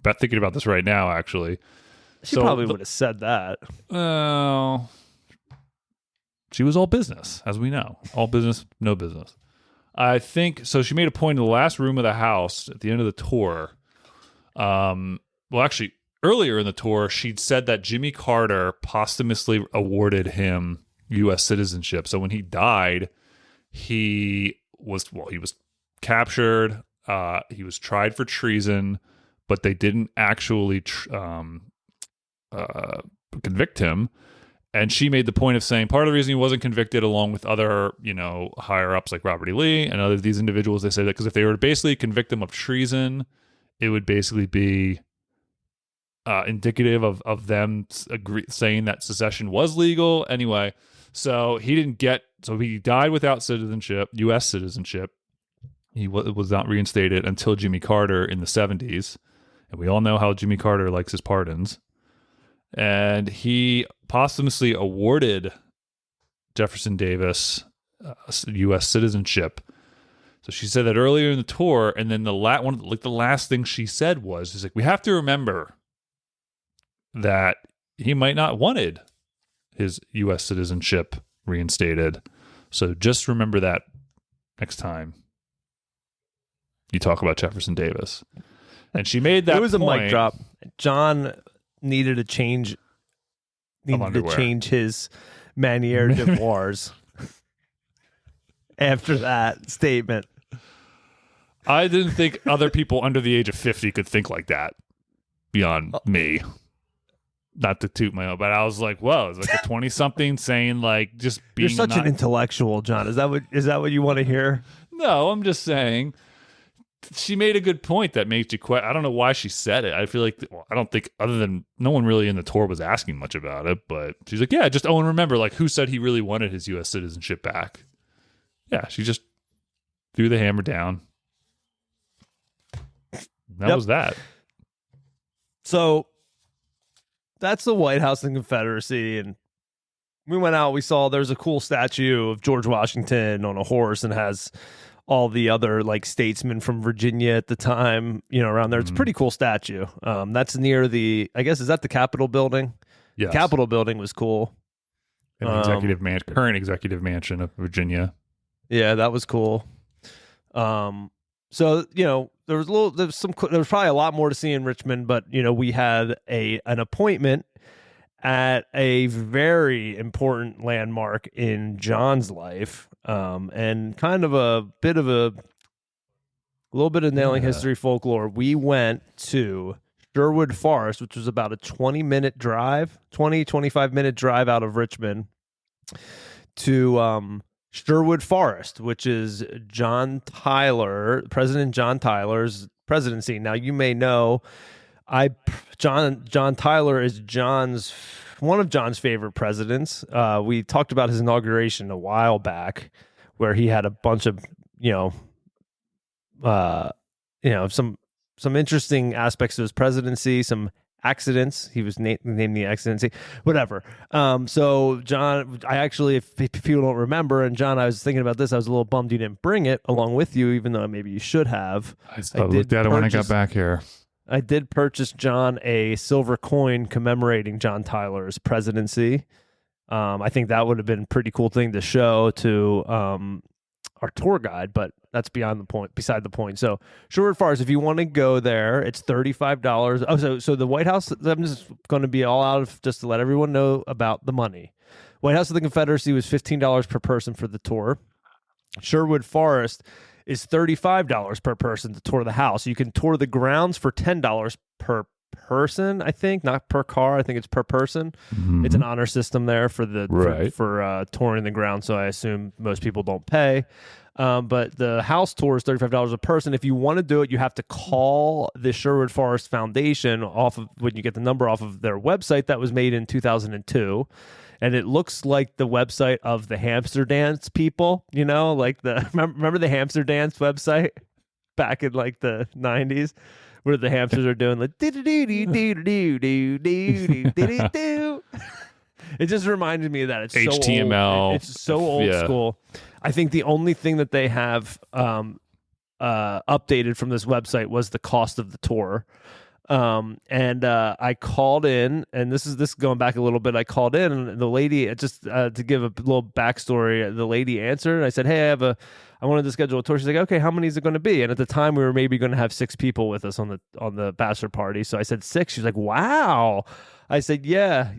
about this right now, actually. She probably would have said that. Well, she was all business, as we know. All business, no business. I think, so she made a point in the last room of the house at the end of the tour. Actually, earlier in the tour, she'd said that Jimmy Carter posthumously awarded him U.S. citizenship. So when he died, he was captured. He was tried for treason, but they didn't actually convict him. And she made the point of saying part of the reason he wasn't convicted, along with other, higher ups like Robert E. Lee and other these individuals, they say that because if they were to basically convict him of treason, it would basically be indicative of them saying that secession was legal. Anyway, so he died without citizenship, U.S. citizenship. He was not reinstated until Jimmy Carter in the 70s. And we all know how Jimmy Carter likes his pardons. And he posthumously awarded Jefferson Davis U.S. citizenship. So she said that earlier in the tour, and then the last thing she said was, "She's like, we have to remember that he might not wanted his U.S. citizenship reinstated. So just remember that next time you talk about Jefferson Davis." And she made that. It was point. A mic drop. John needed to change his manière devoirs after that statement. I didn't think other people under the age of 50 could think like that beyond me. Not to toot my own, but I was like, whoa, it's like a 20-something saying like just being. You're such an intellectual, John. Is that what you want to hear? No, I'm just saying. She made a good point that made you question. I don't know why she said it. I feel like, I don't think, other than no one really in the tour was asking much about it, but she's like, yeah, just and remember, like, who said he really wanted his U.S. citizenship back? Yeah, she just threw the hammer down. That was that. So that's the White House and Confederacy, and we went out. We saw there's a cool statue of George Washington on a horse, and has all the other like statesmen from Virginia at the time, around there. It's a pretty cool statue. That's near I guess, is that the Capitol building? Yes. The Capitol building was cool. And current executive mansion of Virginia. Yeah, that was cool. So, there was probably a lot more to see in Richmond, but we had an appointment at a very important landmark in John's life, and kind of a little bit of nailing history folklore. We went to Sherwood Forest, which was about a 25-minute drive out of Richmond, to Sherwood Forest, which is President John Tyler's presidency. Now, you may know, John Tyler is one of John's favorite presidents. We talked about his inauguration a while back, where he had a bunch of some interesting aspects to his presidency, some accidents. He was named the accidency, whatever. So John, I actually, if people don't remember, and John, I was thinking about this. I was a little bummed you didn't bring it along with you, even though maybe you should have. I looked at it when I got back here. I did purchase John a silver coin commemorating John Tyler's presidency. I think that would have been a pretty cool thing to show to our tour guide, but that's beside the point. So Sherwood Forest, if you want to go there, it's $35. Oh, so the White House, I'm just going to be all out of just to let everyone know about the money. White House of the Confederacy was $15 per person for the tour. Sherwood Forest is $35 per person to tour the house. You can tour the grounds for $10 per person, I think, not per car. I think it's per person. Mm-hmm. It's an honor system there for for touring the ground, so I assume most people don't pay. But the house tour is $35 a person. If you want to do it, you have to call the Sherwood Forest Foundation off of when you get the number off of their website that was made in 2002. And it looks like the website of the hamster dance people, you know, like remember the hamster dance website back in like the 90s where the hamsters are doing like it just reminded me of that. It's HTML. So old. It's so old school. I think the only thing that they have updated from this website was the cost of the tour. I called in, and this is going back a little bit. I called in, and the lady, just to give a little backstory, the lady answered, and I said, "Hey, I wanted to schedule a tour." She's like, "Okay, how many is it going to be?" And at the time, we were maybe going to have 6 people with us on the bachelor party. So I said 6. She's like, "Wow." I said, "Yeah."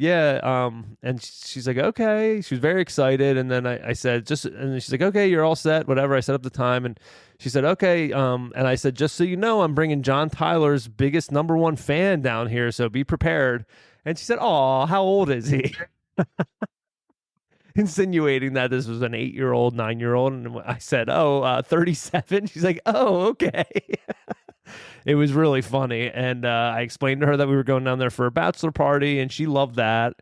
And she's like, "Okay." She was very excited, and then I said, and she's like, "Okay, you're all set." Whatever. I set up the time, and she said, "Okay." And I said, "Just so you know, I'm bringing John Tyler's biggest #1 fan down here, so be prepared." And she said, "Aw, how old is he?" Insinuating that this was an 8-year-old, 9-year-old. And I said, 37. She's like, "Oh, okay." It was really funny. And I explained to her that we were going down there for a bachelor party, and she loved that.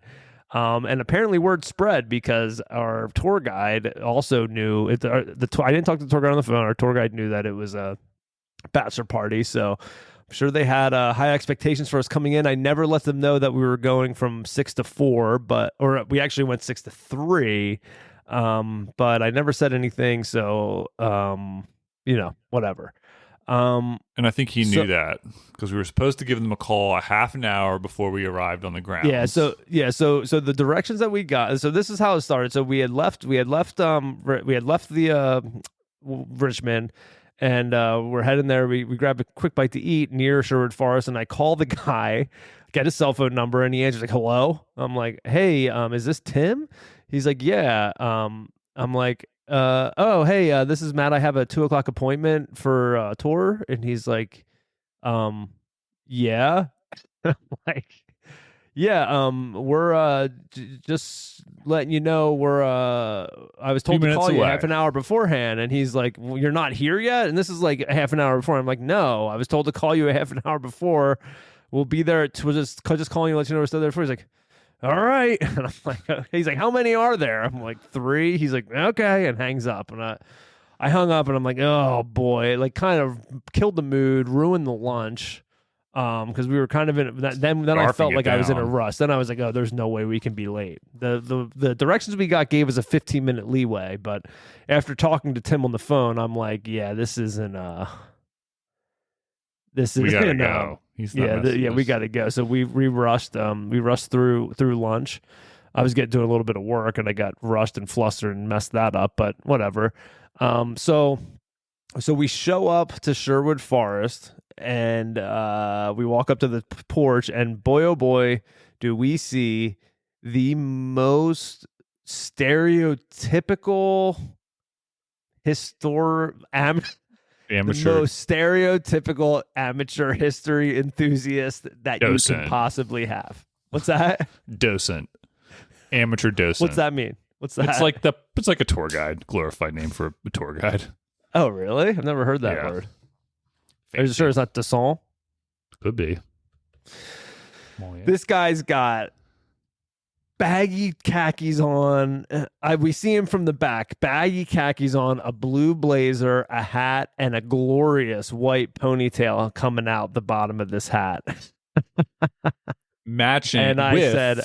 And apparently word spread because our tour guide also knew it. I didn't talk to the tour guide on the phone. Our tour guide knew that it was a bachelor party. So I'm sure they had high expectations for us coming in. I never let them know that we were going from 6 to 4, or we actually went 6 to 3. But I never said anything. So, whatever. And I think he knew that because we were supposed to give them a call a half an hour before we arrived on the ground. Yeah. So the directions that we got. So this is how it started. So we had left the Richmond, and we're heading there. We grabbed a quick bite to eat near Sherwood Forest, and I call the guy, get his cell phone number, and he answers like, "Hello." I'm like, "Hey, is this Tim?" He's like, "Yeah." I'm like, "Oh, hey, this is Matt. I have a 2:00 appointment for a tour." And he's like, "Yeah." I'm like, "Yeah, we're just letting you know I was told to call you half an hour beforehand." And he's like, "Well, you're not here yet?" And this is like a half an hour before. I'm like, "No, I was told to call you a half an hour before. We'll be there. We'll just calling you to let you know we're still there before." He's like, "All right." And I'm like, he's like, "How many are there?" I'm like, 3. He's like, "Okay," and hangs up. And I hung up, and I'm like, "Oh boy," like kind of killed the mood, ruined the lunch. Because we were kind of in then I felt like I was in a rush. Then I was like, "Oh, there's no way we can be late." The directions we got gave us a 15-minute leeway, but after talking to Tim on the phone, I'm like, "Yeah, this isn't we gotta go." We got to go. So we rushed. We rushed through lunch. I was doing a little bit of work, and I got rushed and flustered and messed that up. But whatever. So we show up to Sherwood Forest, and we walk up to the porch, and boy, oh boy, do we see the most stereotypical amateur. The most stereotypical amateur history enthusiast that you can possibly have. What's that? Docent. Amateur docent. What's that mean? What's that? It's like a tour guide, glorified name for a tour guide. Oh, really? I've never heard that word. Are you sure it's not Dassault? Could be. Well, yeah. This guy's got baggy khakis on. We see him from the back. Baggy khakis on, a blue blazer, a hat, and a glorious white ponytail coming out the bottom of this hat. matching And I with said,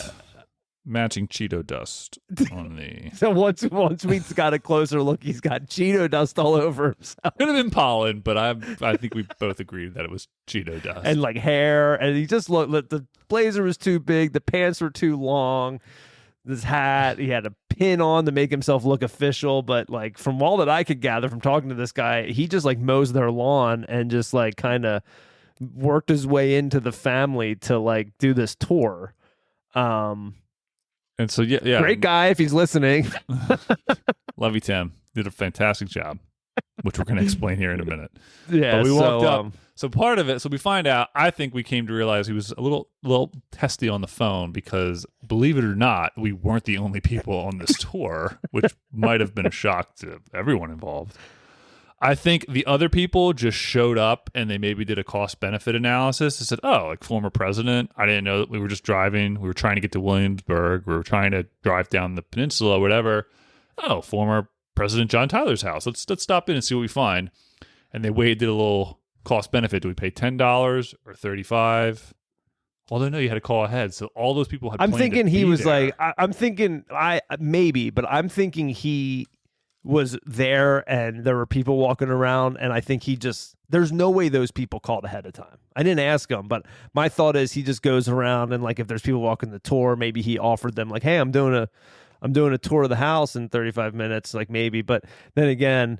matching Cheeto dust on the. so once we got a closer look, he's got Cheeto dust all over himself. Could have been pollen, but I think we both agreed that it was Cheeto dust. And like hair, and he just looked, the blazer was too big, the pants were too long, this hat, he had a pin on to make himself look official, but like from all that I could gather from talking to this guy, he just like mows their lawn and just like kind of worked his way into the family to like do this tour. And so yeah, Great guy if he's listening. love you, Tim. Did a fantastic job, which we're going to explain here in a minute. Yeah, but we walked up. So part of it, so we find out, I think we came to realize he was a little testy on the phone because, believe it or not, we weren't the only people on this tour, which might have been a shock to everyone involved. I think the other people just showed up and they maybe did a cost-benefit analysis. They said, oh, like former president, I didn't know that we were just driving. We were trying to get to Williamsburg. We were trying to drive down the peninsula, whatever. Oh, former President John Tyler's house. Let's stop in and see what we find. And they did a little cost-benefit. Do we pay $10 or $35? Well, they know you had to call ahead. So all those people had I'm thinking he was there. like, I'm thinking he was there and there were people walking around, and I think there's no way those people called ahead of time. I didn't ask him, but my thought is he just goes around and like if there's people walking the tour, maybe he offered them like, hey, I'm doing a tour of the house in 35 minutes, like maybe. But then again,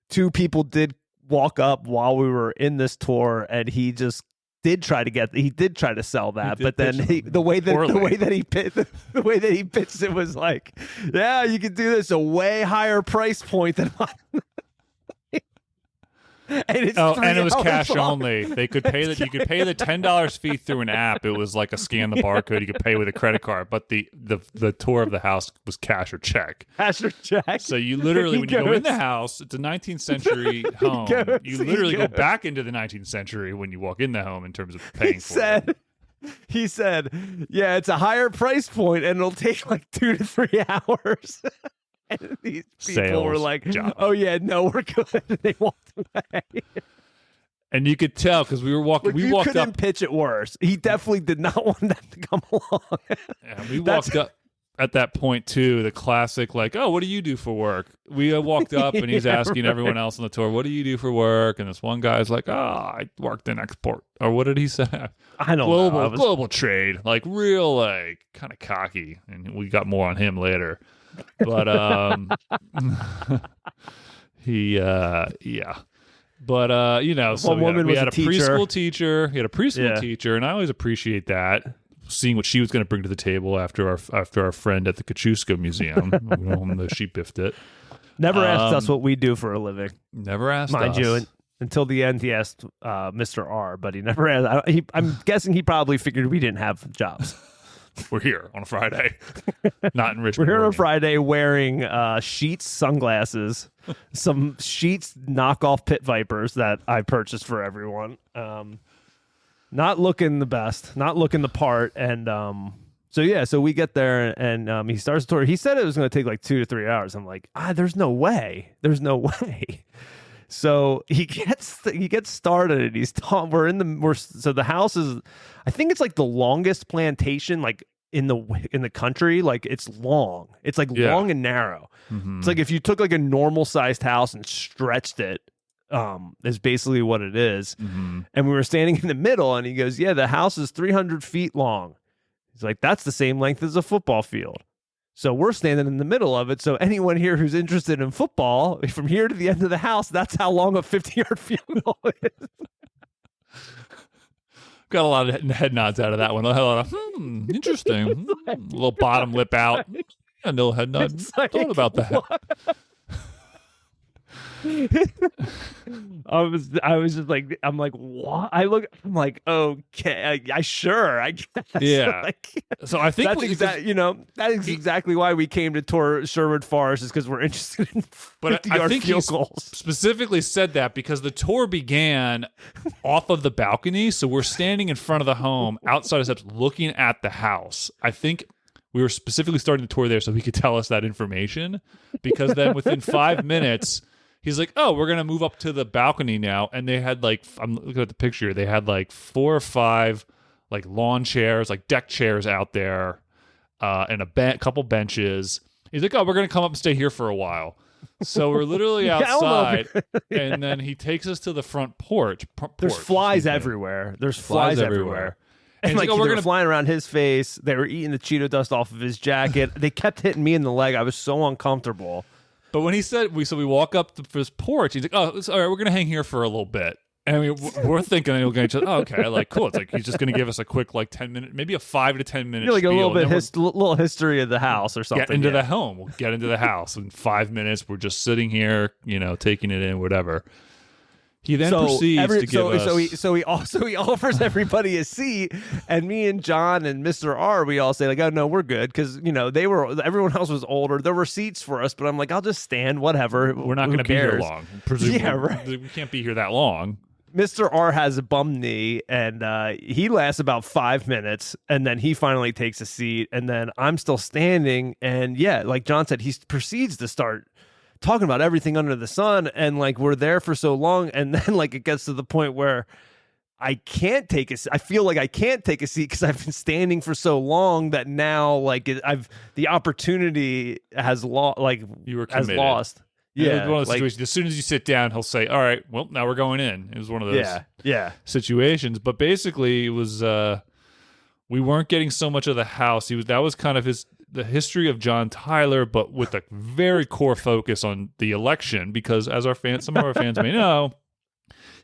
two people did walk up while we were in this tour, and he just did try to sell that, but then the way that he pitched it was like, yeah, you could do this a way higher price point than mine. And it was cash only. They could pay that. You could pay the $10 fee through an app. It was like a scan the barcode. You could pay with a credit card, but the tour of the house was cash or check. Cash or check. So you literally, when you go in the house, it's a 19th century home. You literally go back into the 19th century when you walk in the home in terms of paying for it. He said, yeah, it's a higher price point, and it'll take like 2 to 3 hours. And these people were like, oh, yeah, no, we're good. And they walked away. And you could tell because we were walking. We walked up. You couldn't pitch it worse. He definitely did not want them to come along. Yeah, we walked up at that point, too. The classic, like, oh, what do you do for work? We walked up and he's asking everyone else on the tour, what do you do for work? And this one guy's like, oh, I worked in export. Or what did he say? I don't know. Global trade. Like, real, like, kind of cocky. And we got more on him later. But yeah. But so we had a preschool teacher. He had a preschool teacher, and I always appreciate that, seeing what she was going to bring to the table after our friend at the Kosciuszko Museum. She biffed it. Never asked us what we do for a living. Never asked mind us. You. Until the end, he asked Mr. R, but he never asked. I'm guessing he probably figured we didn't have jobs. We're here on a Friday, not in Richmond. We're here on a Friday wearing Sheets sunglasses, some Sheets knockoff Pit Vipers that I purchased for everyone. Not looking the best, not looking the part. And so we get there and he starts the tour. He said it was going to take like 2 to 3 hours. I'm like, there's no way. There's no way. So he gets started. So the house is, I think it's like the longest plantation like in the country. Like it's long. It's like long and narrow. Mm-hmm. It's like if you took like a normal sized house and stretched it, is basically what it is. Mm-hmm. And we were standing in the middle, and he goes, "Yeah, the house is 300 feet long." He's like, "That's the same length as a football field." So we're standing in the middle of it. So anyone here who's interested in football, from here to the end of the house, that's how long a 50-yard field goal is. Got a lot of head nods out of that one. A lot of, interesting. A little bottom lip out. A little head nod. Like, thought about that. I was just like, I'm like, what? I'm like, okay, I sure, I guess. Yeah. Like, so I think that is exactly why we came to tour Sherwood Forest, is because we're interested in 50-yard field goals. Specifically said that because the tour began off of the balcony, so we're standing in front of the home, outside of steps, looking at the house. I think we were specifically starting the tour there so he could tell us that information, because then within 5 minutes, he's like, oh, we're gonna move up to the balcony now, and they had like, I'm looking at the picture, they had like 4 or 5 like lawn chairs, like deck chairs out there, and a couple benches. He's like, oh, we're gonna come up and stay here for a while. So we're literally outside, and then he takes us to the front porch. There's flies everywhere. There's flies everywhere. And like, we're gonna flying around his face. They were eating the Cheeto dust off of his jacket. They kept hitting me in the leg. I was so uncomfortable. But when he said we walk up to his porch, he's like, oh, it's all right, we're gonna hang here for a little bit. And we're thinking, we're going to, oh, okay, like, cool. It's like he's just going to give us a quick, like, 10-minute, maybe a 5 to 10 minute, like spiel, a little bit, little history of the house or something. Get into the home. We'll get into the house in 5 minutes. We're just sitting here, taking it in, whatever. He then proceeds to give us. So he offers everybody a seat, and me and John and Mr. R, we all say like, oh no, we're good, because everyone else was older. There were seats for us, but I'm like, I'll just stand, whatever. We're not going to be here long. Presumably, yeah, right. We can't be here that long. Mr. R has a bum knee, and he lasts about 5 minutes, and then he finally takes a seat, and then I'm still standing, and yeah, like John said, he proceeds to start talking about everything under the sun, and like we're there for so long, and then like it gets to the point where I feel like I can't take a seat because I've been standing for so long that now like the opportunity has lost. Like you were committed. Has lost. Yeah, one of those situations. As soon as you sit down, he'll say, "All right, well, now we're going in." It was one of those situations. But basically, it was we weren't getting so much of the house. That was kind of the history of John Tyler, but with a very core focus on the election, because as some of our fans may know,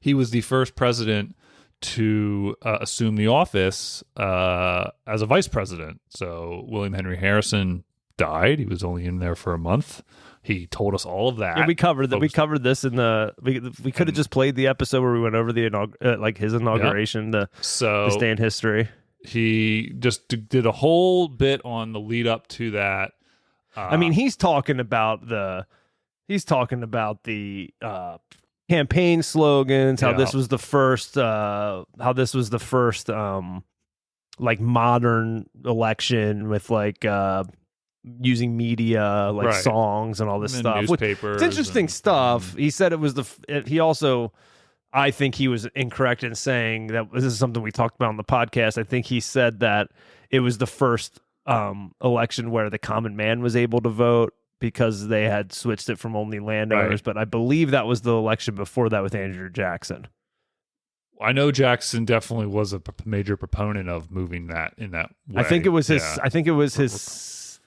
he was the first president to assume the office as a vice president. So William Henry Harrison died. He was only in there for a month. He told us all of that. Yeah, we covered that. We covered this in the. We could have just played the episode where we went over the his inauguration to stay in history. He just did a whole bit on the lead up to that. I mean, he's talking about the campaign slogans. How this was the first. Like modern election with like. Using media like songs and all this stuff. Newspapers. It's interesting stuff. He said it was he also, I think he was incorrect in saying that this is something we talked about on the podcast. I think he said that it was the first election where the common man was able to vote because they had switched it from only landowners. But I believe that was the election before that with Andrew Jackson. I know Jackson definitely was a major proponent of moving that in that way. I think it was his.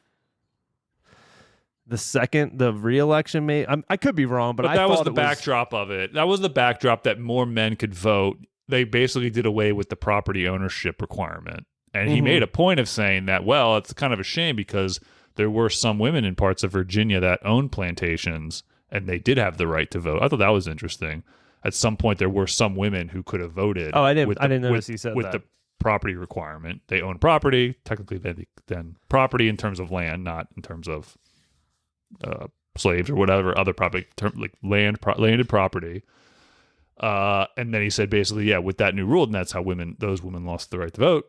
The re-election, I could be wrong, but that was the backdrop of it. That was the backdrop that more men could vote. They basically did away with the property ownership requirement. And he made a point of saying that, well, it's kind of a shame because there were some women in parts of Virginia that owned plantations, and they did have the right to vote. I thought that was interesting. At some point, there were some women who could have voted. Oh, I didn't notice he said that. With the property requirement. They own property. Technically, then property in terms of land, not in terms of slaves or whatever other property, like landed property. And then he said basically, with that new rule, and that's how those women lost the right to vote.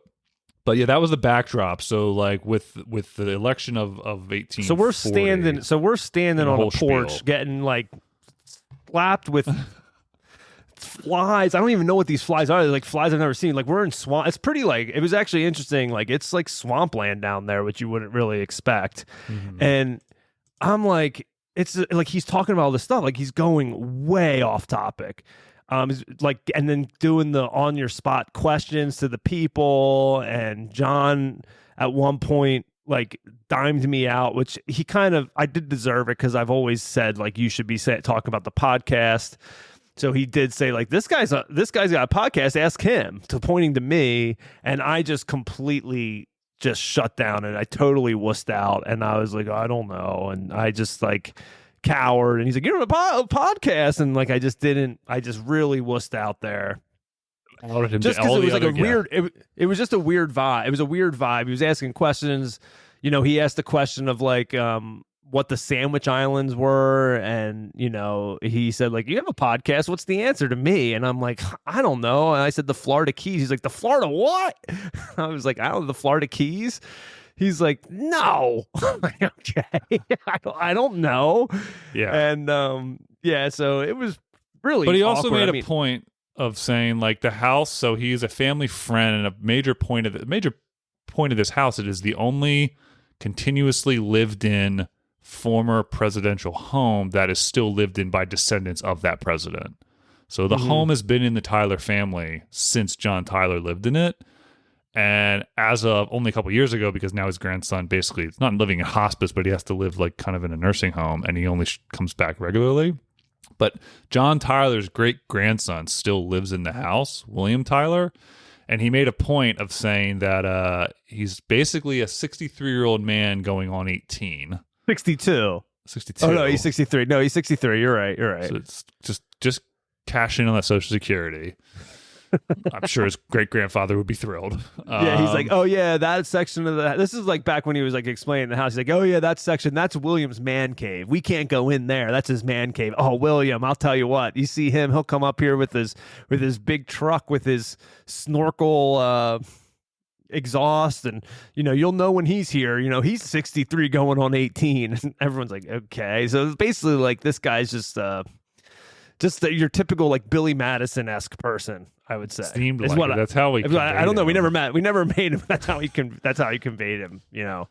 But yeah, that was the backdrop. So like with the election of 1840. So we're standing on a porch getting like slapped with flies. I don't even know what these flies are. They're like flies I've never seen. Like we're in swamp. It's pretty like, it was actually interesting. Like it's like swampland down there, which you wouldn't really expect. And I'm like, it's like he's talking about all this stuff. Like he's going way off topic. Like, and then doing the on your spot questions to the people. And John at one point like dimed me out, which I did deserve it because I've always said like you should be talking about the podcast. So he did say like this guy's got a podcast. Ask him, to pointing to me, and I just completely just shut down and I totally wussed out, and I was like, I don't know, and I just like cowered, and he's like, you're on a podcast, and like I just really wussed out there. Just because it was like it was just a weird vibe. It was a weird vibe. He was asking questions. He asked a question of like what the Sandwich Islands were, and he said like, you have a podcast, what's the answer to me? And I'm like, I don't know. And I said the Florida Keys. He's like, the Florida what? I was like, I don't know, the Florida Keys. He's like, no. I'm like, okay. I don't know. Yeah. And Yeah, so it was really But he also awkward. made a point of saying like the house. So he's a family friend, and a major point of this house. It is the only continuously lived in former presidential home that is still lived in by descendants of that president. So the home has been in the Tyler family since John Tyler lived in it. And as of only a couple years ago, because now his grandson basically is not living in hospice, but he has to live like kind of in a nursing home, and he only comes back regularly. But John Tyler's great grandson still lives in the house, William Tyler. And he made a point of saying that he's basically a 63-year-old man going on 18. 62. 62. Oh, no, he's 63. No, he's 63. You're right. So it's just cash in on that Social Security. I'm sure his great-grandfather would be thrilled. Yeah, he's like, oh, yeah, that section of the... This is like back when he was like explaining the house. He's like, oh, yeah, that section, that's William's man cave. We can't go in there. That's his man cave. Oh, William, I'll tell you what. You see him, he'll come up here with his big truck with his snorkel exhaust, and, you'll know when he's here. He's 63 going on 18. And everyone's like, okay. So it's basically like this guy's just your typical like Billy Madison-esque person, I would say. Seemed like it. That's how we. I don't know. We never met. We never made him. That's how he conveyed him. Yeah.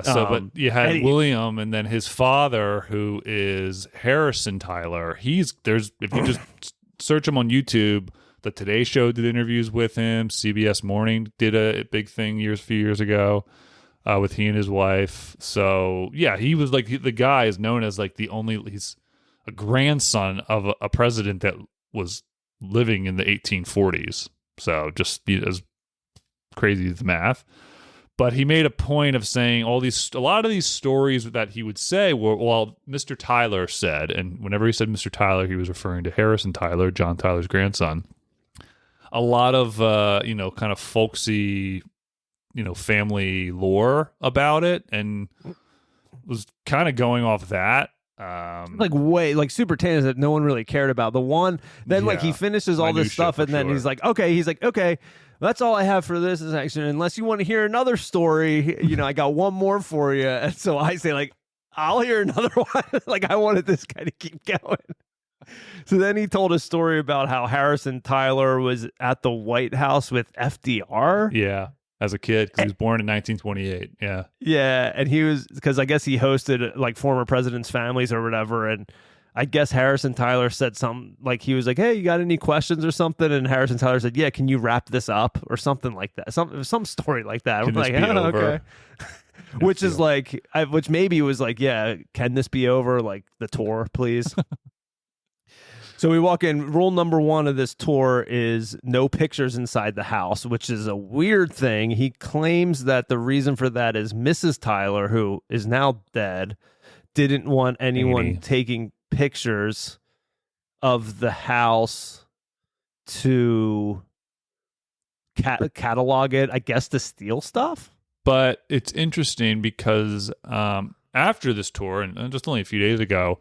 So, but you had William, and then his father, who is Harrison Tyler. If you just search him on YouTube, the Today Show did interviews with him. CBS Morning did a big thing a few years ago with he and his wife. So yeah, he was like the guy is known as like he's a grandson of a president that was living in the 1840s. So just as crazy as the math. But he made a point of saying a lot of these stories that he would say were, well, Mr. Tyler said, and whenever he said Mr. Tyler, he was referring to Harrison Tyler, John Tyler's grandson. A lot of, kind of folksy, family lore about it, and was kind of going off that. Like super tanners that no one really cared about. The one then like he finishes all this stuff, and then he's like, okay, that's all I have for this section. Unless you want to hear another story, I got one more for you. And so I say like, I'll hear another one. Like I wanted this guy to keep going. So then he told a story about how Harrison Tyler was at the White House with FDR. Yeah. As a kid, because he was born in 1928. Yeah. Yeah. And he was, because I guess he hosted like former presidents' families or whatever. And I guess Harrison Tyler said something like, he was like, hey, you got any questions or something? And Harrison Tyler said, yeah, can you wrap this up or something like that? Some story like that. Can I'm this like, be over? Okay. Which is like, which maybe was like, yeah, can this be over? Like the tour, please. So we walk in. Rule number 1 of this tour is no pictures inside the house, which is a weird thing. He claims that the reason for that is Mrs. Tyler, who is now dead, didn't want anyone taking pictures of the house to catalog it, I guess, to steal stuff. But it's interesting because after this tour, and just only a few days ago,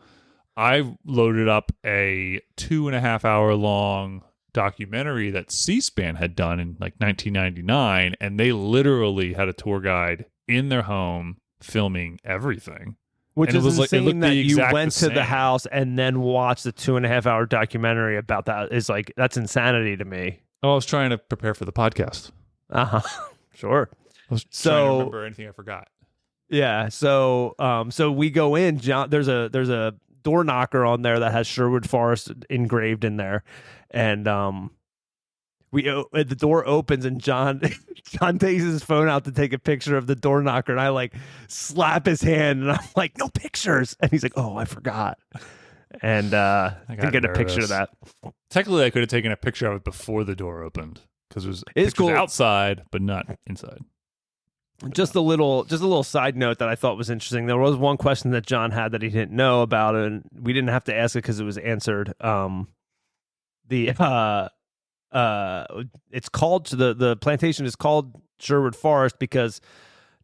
I loaded up a 2.5 hour long documentary that C-SPAN had done in like 1999, and they literally had a tour guide in their home filming everything. Which is insane that you went to the the house and then watched the 2.5 hour documentary about that. Is like, that's insanity to me. Oh, I was trying to prepare for the podcast. Sure. I was trying to remember anything I forgot. Yeah. So we go in. John, there's a door knocker on there that has Sherwood Forest engraved in there, and the door opens and John takes his phone out to take a picture of the door knocker, and I like slap his hand and I'm like, no pictures, and he's like, oh, I forgot, and I didn't get a picture of that. Technically I could have taken a picture of it before the door opened because it was cool outside but not inside. Just a little side note that I thought was interesting. There was one question that John had that he didn't know about, and we didn't have to ask it because it was answered. It's called the plantation is called Sherwood Forest because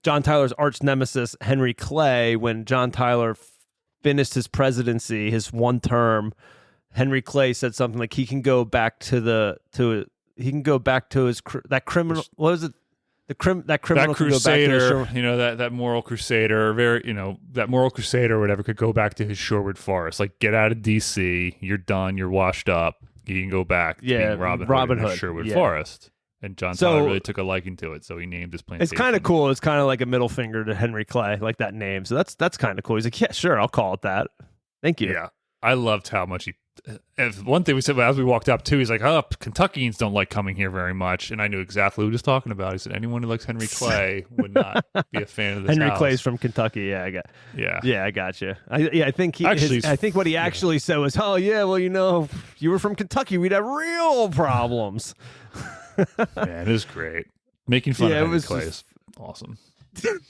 John Tyler's arch nemesis Henry Clay, when John Tyler finished his presidency, his one term, Henry Clay said something like he can go back to his that criminal. What was it? that criminal that could go back to his crusader, that moral crusader, that moral crusader or whatever could go back to his Sherwood Forest. Like, get out of D.C., you're done, you're washed up, you can go back to being Robin Hood in his Sherwood Forest. And John Tyler really took a liking to it, so he named his plantation. It's kind of cool. It's kind of like a middle finger to Henry Clay, like that name. So that's kind of cool. He's like, yeah, sure, I'll call it that. Thank you. Yeah, I loved how much he. And one thing we said as we walked up too, he's like, "Oh, Kentuckians don't like coming here very much," and I knew exactly what he was talking about. He said, "Anyone who likes Henry Clay would not be a fan of this Henry house." Clay's from Kentucky. Yeah, I got you. I think I think what he actually said was, "Oh yeah, well you were from Kentucky, we'd have real problems." Man, it was great. Making fun of Henry Clay is awesome.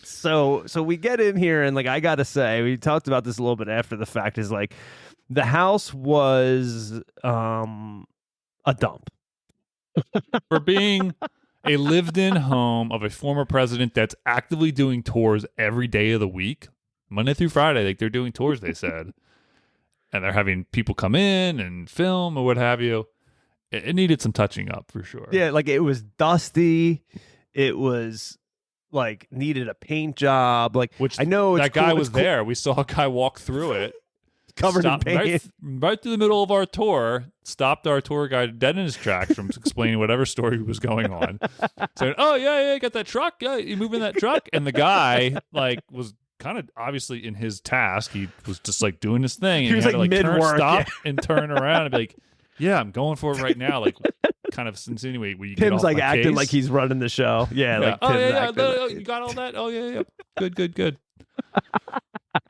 So we get in here, and like I gotta say, we talked about this a little bit after the fact. Is like the house was a dump for being a lived-in home of a former president that's actively doing tours every day of the week, Monday through Friday. Like, they're doing tours, they said, and they're having people come in and film or what have you. It needed some touching up for sure. Yeah, like it was dusty. It was like needed a paint job. Like, which I know that guy was there. We saw a guy walk through it, covered in paint, right through the middle of our tour. Stopped our tour guide dead in his tracks from explaining whatever story was going on. Saying, "Oh yeah, got that truck. Yeah, you moving that truck?" And the guy was kind of obviously in his task. He was just like doing his thing. And he was like mid-work, stop and turn around and be like, "Yeah, I'm going for it right now." Like, kind of insinuate. Tim's like acting like he's running the show. Yeah, like you got all that. Oh yeah, good.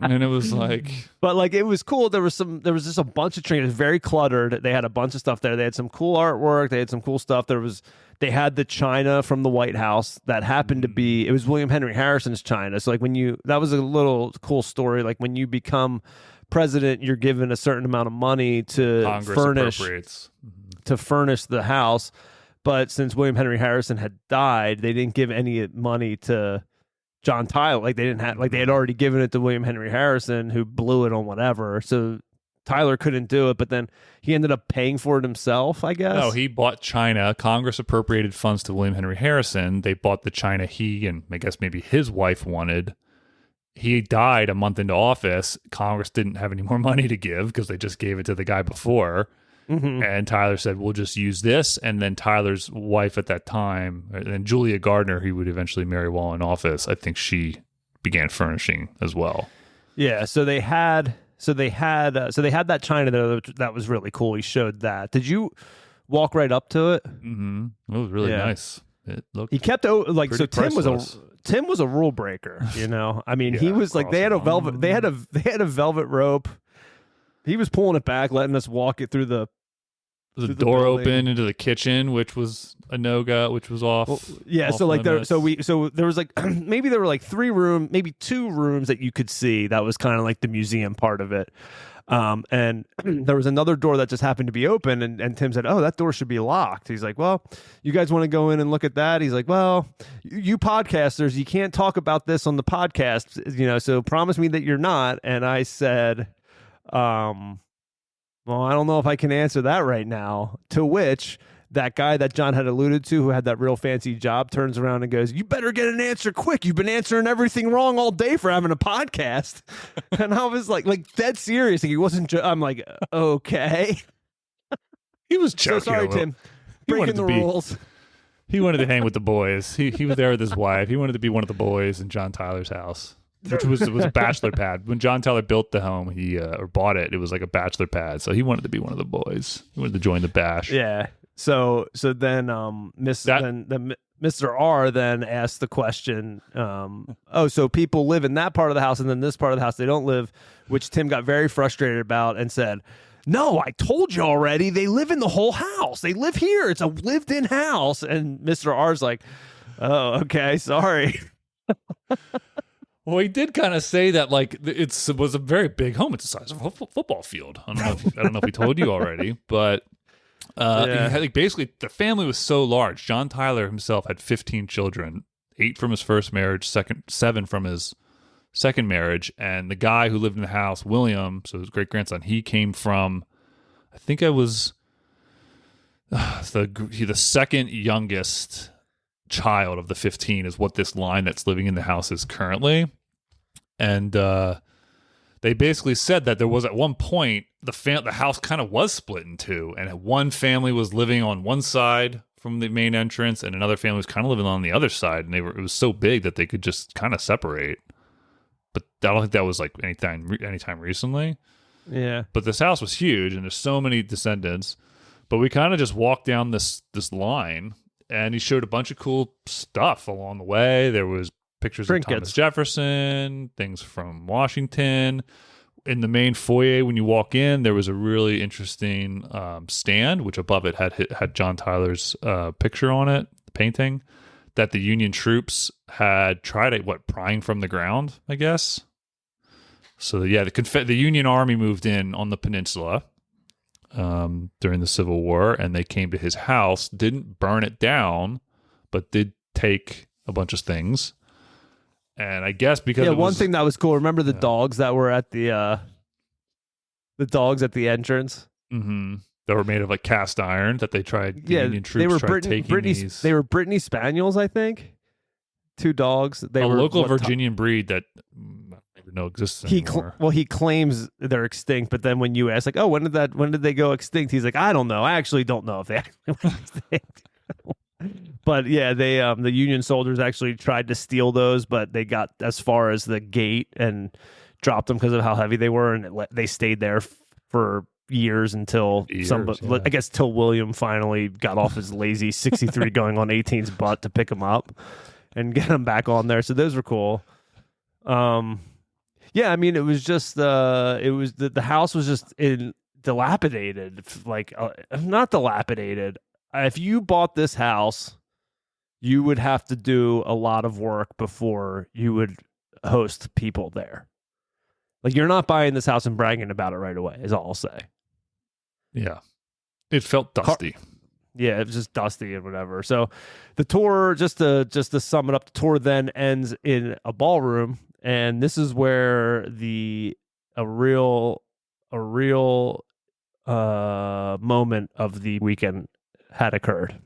And it was like, but like it was cool. There was just a bunch of trains. It was very cluttered. They had a bunch of stuff there. They had some cool artwork. They had some cool stuff. They had the china from the White House that happened to be. It was William Henry Harrison's china. So like that was a little cool story. Like when you become president, you're given a certain amount of money to Congress furnish the house. But since William Henry Harrison had died, they didn't give any money to John Tyler. Like they had already given it to William Henry Harrison, who blew it on whatever. So Tyler couldn't do it, but then he ended up paying for it himself, I guess. No, he bought china. Congress appropriated funds to William Henry Harrison. They bought the china he and I guess maybe his wife wanted. He died a month into office. Congress didn't have any more money to give because they just gave it to the guy before. Mm-hmm. And Tyler said, "We'll just use this." And then Tyler's wife at that time, and then Julia Gardner, he would eventually marry while in office, I think she began furnishing as well. Yeah, so they had that china there that was really cool. He showed that. Did you walk right up to it? Mm-hmm. It was really nice. It looked. He kept like so. Tim was a rule breaker. I mean, he was like they had a velvet rope. He was pulling it back, letting us walk it through the door open into the kitchen, which was a no-go, which was off. Well, yeah, so like there was like maybe there were like maybe 2 rooms that you could see. That was kind of like the museum part of it. And there was another door that just happened to be open, and Tim said, "Oh, that door should be locked." He's like, "Well, you guys want to go in and look at that?" He's like, "Well, you podcasters, you can't talk about this on the podcast, so promise me that you're not." And I said, well, I don't know if I can answer that right now. To which that guy that John had alluded to, who had that real fancy job, turns around and goes, "You better get an answer quick. You've been answering everything wrong all day for having a podcast." And I was like dead serious. Like, he wasn't. I'm like, okay. He was joking. So sorry, Tim. Breaking the rules. He wanted to hang with the boys. He was there with his wife. He wanted to be one of the boys in John Tyler's house, which was a bachelor pad. When John Tyler built the home, or bought it, it was like a bachelor pad. So he wanted to be one of the boys. He wanted to join the bash. Yeah. So then Mr. R then asked the question, so people live in that part of the house, and then this part of the house they don't live, which Tim got very frustrated about and said, "No, I told you already. They live in the whole house. They live here. It's a lived-in house." And Mr. R's like, "Oh, okay, sorry." Well, he did kind of say that like it was a very big home. It's the size of a football field. I don't know if he told you already, but basically the family was so large. John Tyler himself had 15 children, 8 from his first marriage, 7 from his second marriage, and the guy who lived in the house, William, so his great grandson, he came from, I think I was the second youngest child of the 15 is what this line that's living in the house is currently. And they basically said that there was at one point the house kind of was split in two, and one family was living on one side from the main entrance, and another family was kind of living on the other side, and it was so big that they could just kind of separate. But I don't think that was like anytime recently. Yeah. But this house was huge, and there's so many descendants. But we kind of just walked down this line, and he showed a bunch of cool stuff along the way. There was pictures of Thomas Jefferson, things from Washington. In the main foyer, when you walk in, there was a really interesting stand, which above it had John Tyler's picture on it, the painting, that the Union troops had tried prying from the ground, I guess. So, yeah, the Union Army moved in on the peninsula during the Civil War, and they came to his house, didn't burn it down, but did take a bunch of things. And I guess because one thing that was cool. Remember the dogs that were at the dogs at the entrance? Mm-hmm. That were made of like cast iron that they tried. The Union troops tried taking these. They were Brittany Spaniels, I think. 2 dogs. They were local Virginian breed that I don't even know exists anymore. He claims they're extinct, but then when you ask, like, oh, when did they go extinct? He's like, I don't know. I actually don't know if they actually went extinct. But yeah, they the Union soldiers actually tried to steal those, but they got as far as the gate and dropped them because of how heavy they were, and they stayed there for years until I guess till William finally got off his lazy 63 going on 18's butt to pick him up and get him back on there. So those were cool. Yeah, I mean, it was just the house was just dilapidated, like not dilapidated. If you bought this house, you would have to do a lot of work before you would host people there. Like, you're not buying this house and bragging about it right away, is all I'll say. Yeah. It felt dusty. Yeah, it was just dusty and whatever. So the tour, just to sum it up, the tour then ends in a ballroom, and this is where a real moment of the weekend had occurred.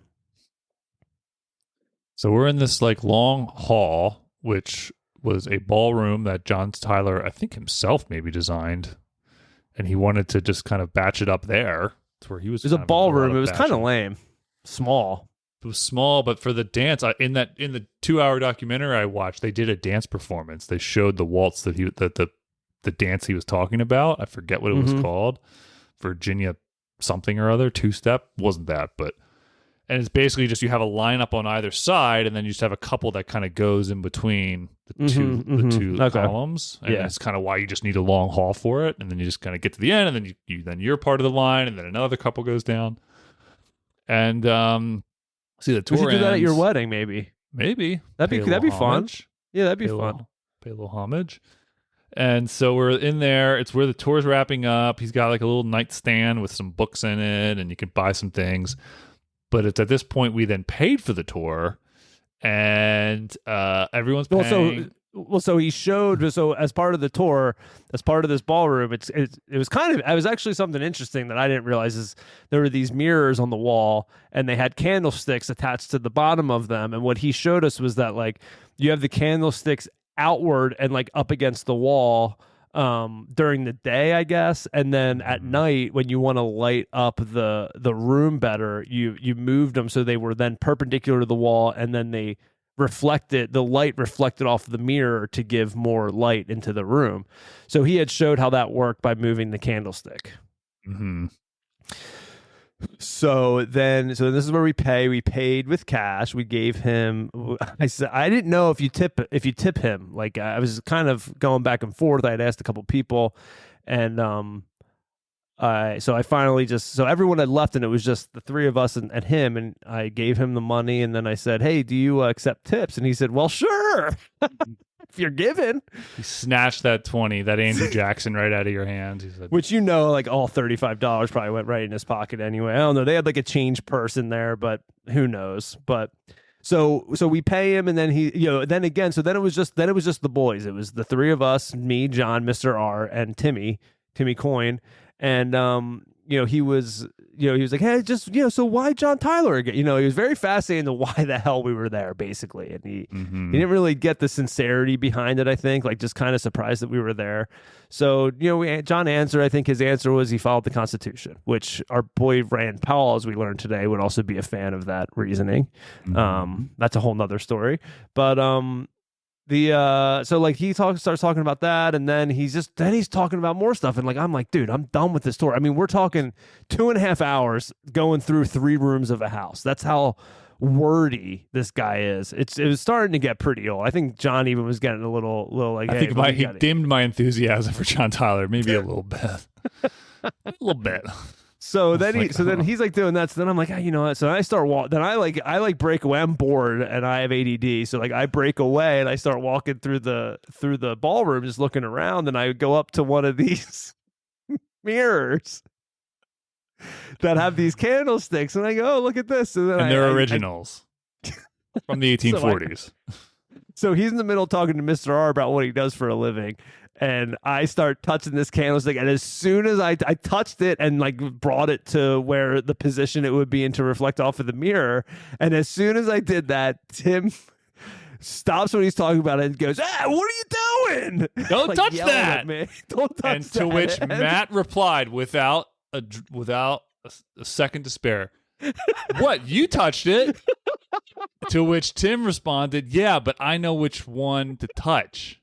So we're in this like long hall, which was a ballroom that John Tyler, I think himself maybe designed, and he wanted to just kind of batch it up there. It's where he was. It was a ballroom. It was kind of lame, small. It was small, but for the dance, in the 2-hour documentary I watched, they did a dance performance. They showed the waltz that the dance he was talking about. I forget what it was called. Virginia something or other, 2-step. Wasn't that, and it's basically just you have a lineup on either side, and then you just have a couple that kind of goes in between the two columns. And that's kind of why you just need a long hall for it. And then you just kind of get to the end, and then you're part of the line, and then another couple goes down. And see, the tour we should do that at your wedding, maybe. That'd be fun. Yeah, that'd be fun. Pay a little homage. And so we're in there. It's where the tour's wrapping up. He's got like a little nightstand with some books in it, and you can buy some things. But it's at this point we then paid for the tour, and everyone's paying. So he showed. So as part of the tour, as part of this ballroom, it was actually something interesting that I didn't realize is there were these mirrors on the wall, and they had candlesticks attached to the bottom of them. And what he showed us was that like you have the candlesticks outward and like up against the wall during the day, I guess, and then at night when you want to light up the room better, you moved them so they were then perpendicular to the wall, and then the light reflected off the mirror to give more light into the room. So he had showed how that worked by moving the candlestick. So this is where we pay. We paid with cash. We gave him. I said I didn't know if you tip him. Like I was kind of going back and forth. I had asked a couple people, and so I finally so everyone had left, and it was just the three of us and him. And I gave him the money, and then I said, "Hey, do you accept tips?" And he said, "Well, sure." If you're given. He snatched that 20, that Andrew Jackson right out of your hand. He said, which, like all $35 probably went right in his pocket anyway. I don't know. They had like a change purse in there, but who knows? But so we pay him, and then he, then again, so then it was just the boys. It was the three of us, me, John, Mr. R, and Timmy Coyne. And, he was, he was like, hey, just, so why John Tyler again? He was very fascinated into why the hell we were there, basically. And he didn't really get the sincerity behind it, I think, like just kind of surprised that we were there. So, John answered, I think his answer was he followed the Constitution, which our boy Rand Paul, as we learned today, would also be a fan of that reasoning. That's a whole nother story. But, so like he starts talking about that, and then he's talking about more stuff, and like I'm like, dude, I'm done with this tour. I mean, we're talking 2.5 hours going through 3 rooms of a house. That's how wordy this guy is. It was starting to get pretty old. I think John even was getting a little like. I think he dimmed my enthusiasm for John Tyler, maybe a little bit, a little bit. So then he's like doing that. So then I'm like, you know what? So I start then I break away. I'm bored and I have ADD. So like I break away and I start walking through the ballroom, just looking around. And I go up to one of these mirrors that have these candlesticks, and I go, oh, look at this. And they're originals from the 1840s. So he's in the middle talking to Mr. R about what he does for a living. And I start touching this candlestick, and as soon as I touched it and like brought it to where the position it would be in to reflect off of the mirror, and as soon as I did that, Tim stops what he's talking about and goes, what are you doing? Don't like, touch that. Don't touch and that. To which Matt replied without a second to spare, what, you touched it? To which Tim responded, yeah, but I know which one to touch.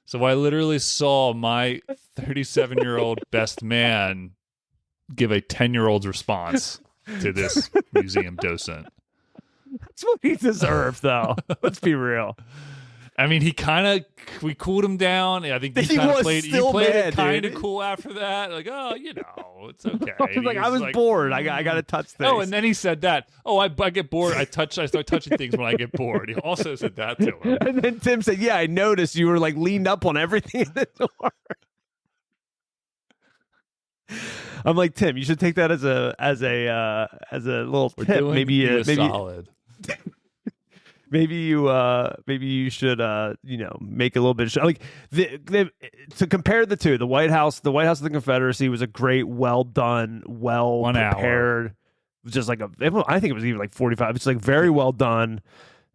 So I literally saw my 37-year-old best man give a 10-year-old's response to this museum docent. That's what he deserved, though. Let's be real. I mean, we cooled him down. I think he played it kind of cool after that. Like, oh, it's okay. I was bored. I got to touch things. Oh, and then he said that. Oh, I get bored. I start touching things when I get bored. He also said that to him. And then Tim said, yeah, I noticed you were like leaned up on everything in the door. I'm like, Tim, you should take that as a little tip. Maybe solid. Maybe you should make a little bit of like to compare the two. The White House of the Confederacy was a great, well done, well 1 prepared. hour. Just like I think it was even like 45. It's like very well done,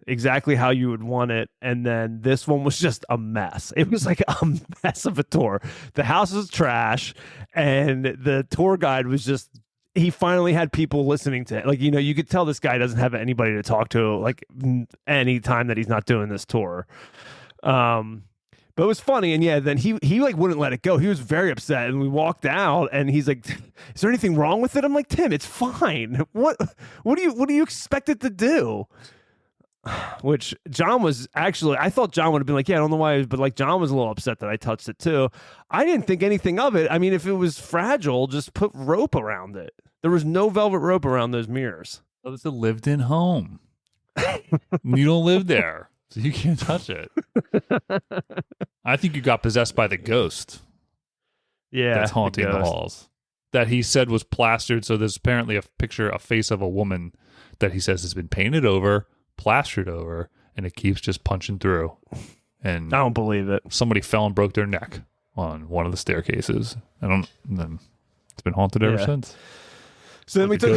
exactly how you would want it. And then this one was just a mess. It was like a mess of a tour. The house was trash, and the tour guide was just. He finally had people listening to it. Like, you could tell this guy doesn't have anybody to talk to, like, any time that he's not doing this tour. But it was funny. And yeah, then he like wouldn't let it go. He was very upset. And we walked out and he's like, is there anything wrong with it? I'm like, Tim, it's fine. What do you expect it to do? Which John was actually, I thought John would have been like, yeah, I don't know why, but like John was a little upset that I touched it too. I didn't think anything of it. I mean, if it was fragile, just put rope around it. There was no velvet rope around those mirrors. Oh, it's a lived-in home. You don't live there, so you can't touch it. I think you got possessed by the ghost. Yeah, that's haunting the halls. That he said was plastered. So there's apparently a face of a woman that he says has been painted over, plastered over, and it keeps just punching through. And I don't believe it. Somebody fell and broke their neck on one of the staircases. Then it's been haunted ever since. So then we took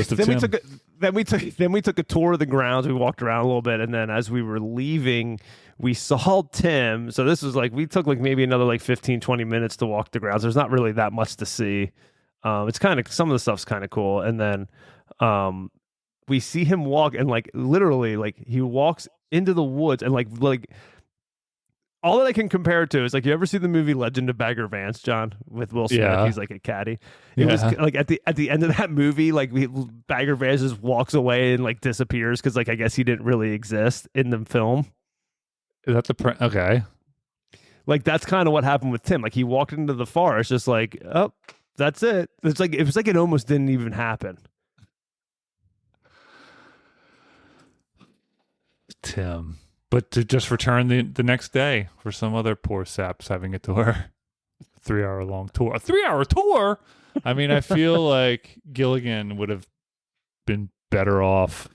a tour of the grounds. We walked around a little bit, and then as we were leaving, we saw Tim. So this was like we took like maybe another like 15, 20 minutes to walk the grounds. There's not really that much to see. It's kind of some of the stuff's kind of cool, and then we see him walk, and like literally like he walks into the woods, and like all that I can compare it to is like, you ever see the movie Legend of Bagger Vance, John, with Will Smith? Yeah. He's like a caddy. It was like at the end of that movie, like Bagger Vance just walks away and like disappears because like I guess he didn't really exist in the film. Is that okay? Like that's kind of what happened with Tim. Like he walked into the forest, just like, oh, that's it. It was like it almost didn't even happen. Tim. But to just return the next day for some other poor saps having a tour. 3-hour long tour. A 3-hour tour? I mean, I feel like Gilligan would have been better off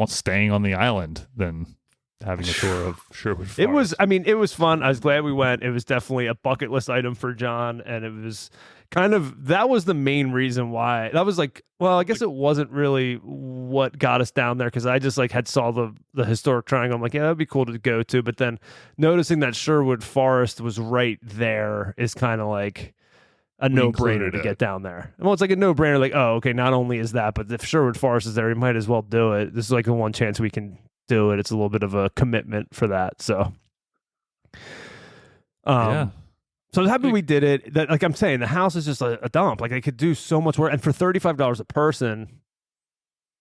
staying on the island than having a tour of Sherwood Forest. It was fun. I was glad we went. It was definitely a bucket list item for John, and it was that was the main reason why. That was like, well, I guess it wasn't really what got us down there, because I just like had saw the historic triangle. I'm like, yeah, that'd be cool to go to, but then noticing that Sherwood Forest was right there is kind of like a no-brainer to get down there. Well, it's like a no-brainer, like, oh, okay, not only is that, but if Sherwood Forest is there, we might as well do it. This is like the one chance we can do it. It's a little bit of a commitment for that. So, yeah. So I was happy we did it. That, like I'm saying, the house is just a dump. Like, I could do so much work, and for $35 a person,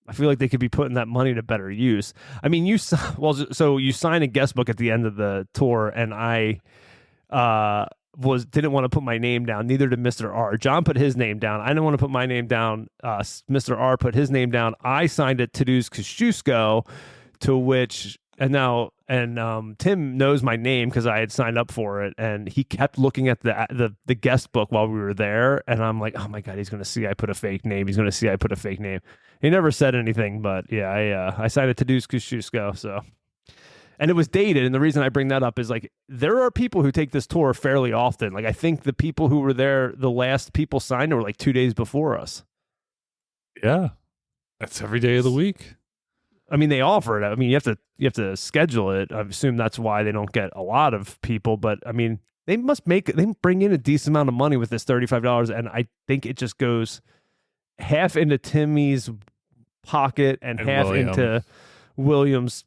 I feel like they could be putting that money to better use. I mean, so you sign a guest book at the end of the tour, and I didn't want to put my name down. Neither did Mr. R. John put his name down. I didn't want to put my name down. Mr. R put his name down. I signed it to Tadeusz Kosciuszko, to which Tim knows my name because I had signed up for it, and he kept looking at the guest book while we were there, and I'm like, oh my god, he's going to see I put a fake name. He's going to see I put a fake name. He never said anything, but yeah, I signed it to Tadeusz Kosciuszko, so. And it was dated, and the reason I bring that up is, like, there are people who take this tour fairly often. Like, I think the people who were there, the last people signed were like 2 days before us. Yeah, that's every day of the week. I mean, they offer it. I mean, you have to schedule it. I assume that's why they don't get a lot of people. But I mean, they bring in a decent amount of money with this $35, and I think it just goes half into Timmy's pocket and half into William's,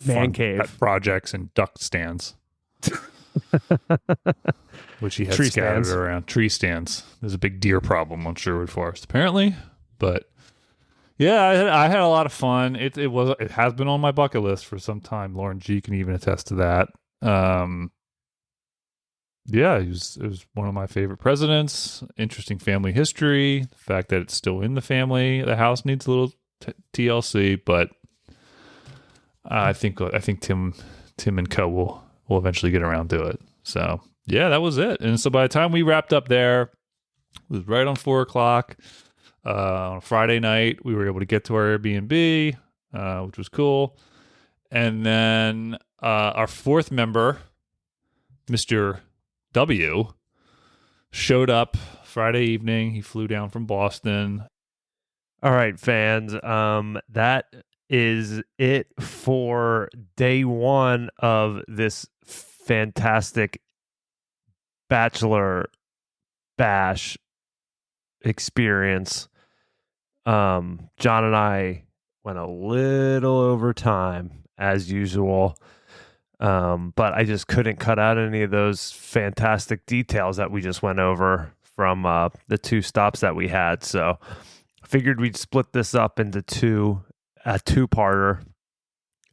man cave, pet projects and duck stands, which he had scattered around. Tree stands. There's a big deer problem on Sherwood Forest, apparently, but. Yeah, I had a lot of fun. It has been on my bucket list for some time. Lauren G can even attest to that. Yeah, it was one of my favorite presidents. Interesting family history. The fact that it's still in the family. The house needs a little TLC, but I think Tim and Co will eventually get around to it. So yeah, that was it. And so by the time we wrapped up there, it was right on 4:00. On a Friday night, we were able to get to our Airbnb, which was cool. And then our fourth member, Mr. W, showed up Friday evening. He flew down from Boston. All right, fans. That is it for day one of this fantastic Bachelor Bash experience. John and I went a little over time as usual, but I just couldn't cut out any of those fantastic details that we just went over from the two stops that we had. So I figured we'd split this up into a two-parter.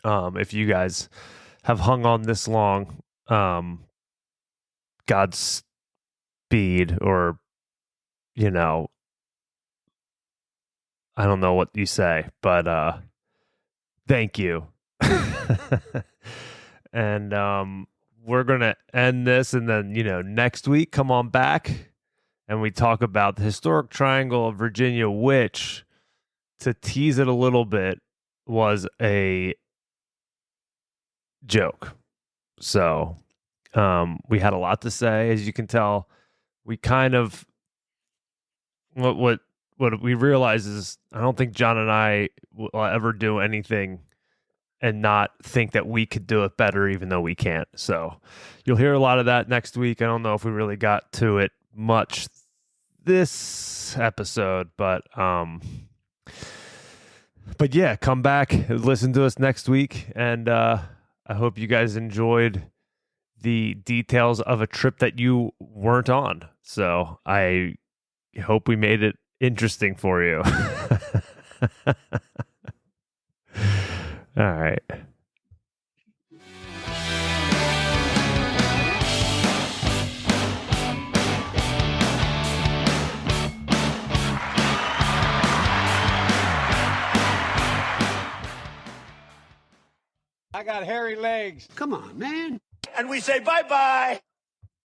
If you guys have hung on this long, Godspeed, or I don't know what you say, but thank you. And we're going to end this, and then, next week, come on back, and we talk about the historic triangle of Virginia, which, to tease it a little bit, was a joke. So we had a lot to say. As you can tell, we kind of... What we realize is, I don't think John and I will ever do anything and not think that we could do it better, even though we can't. So you'll hear a lot of that next week. I don't know if we really got to it much this episode, but yeah, come back, listen to us next week, and I hope you guys enjoyed the details of a trip that you weren't on. So I hope we made it interesting for you. All right. I got hairy legs. Come on, man. And we say bye-bye.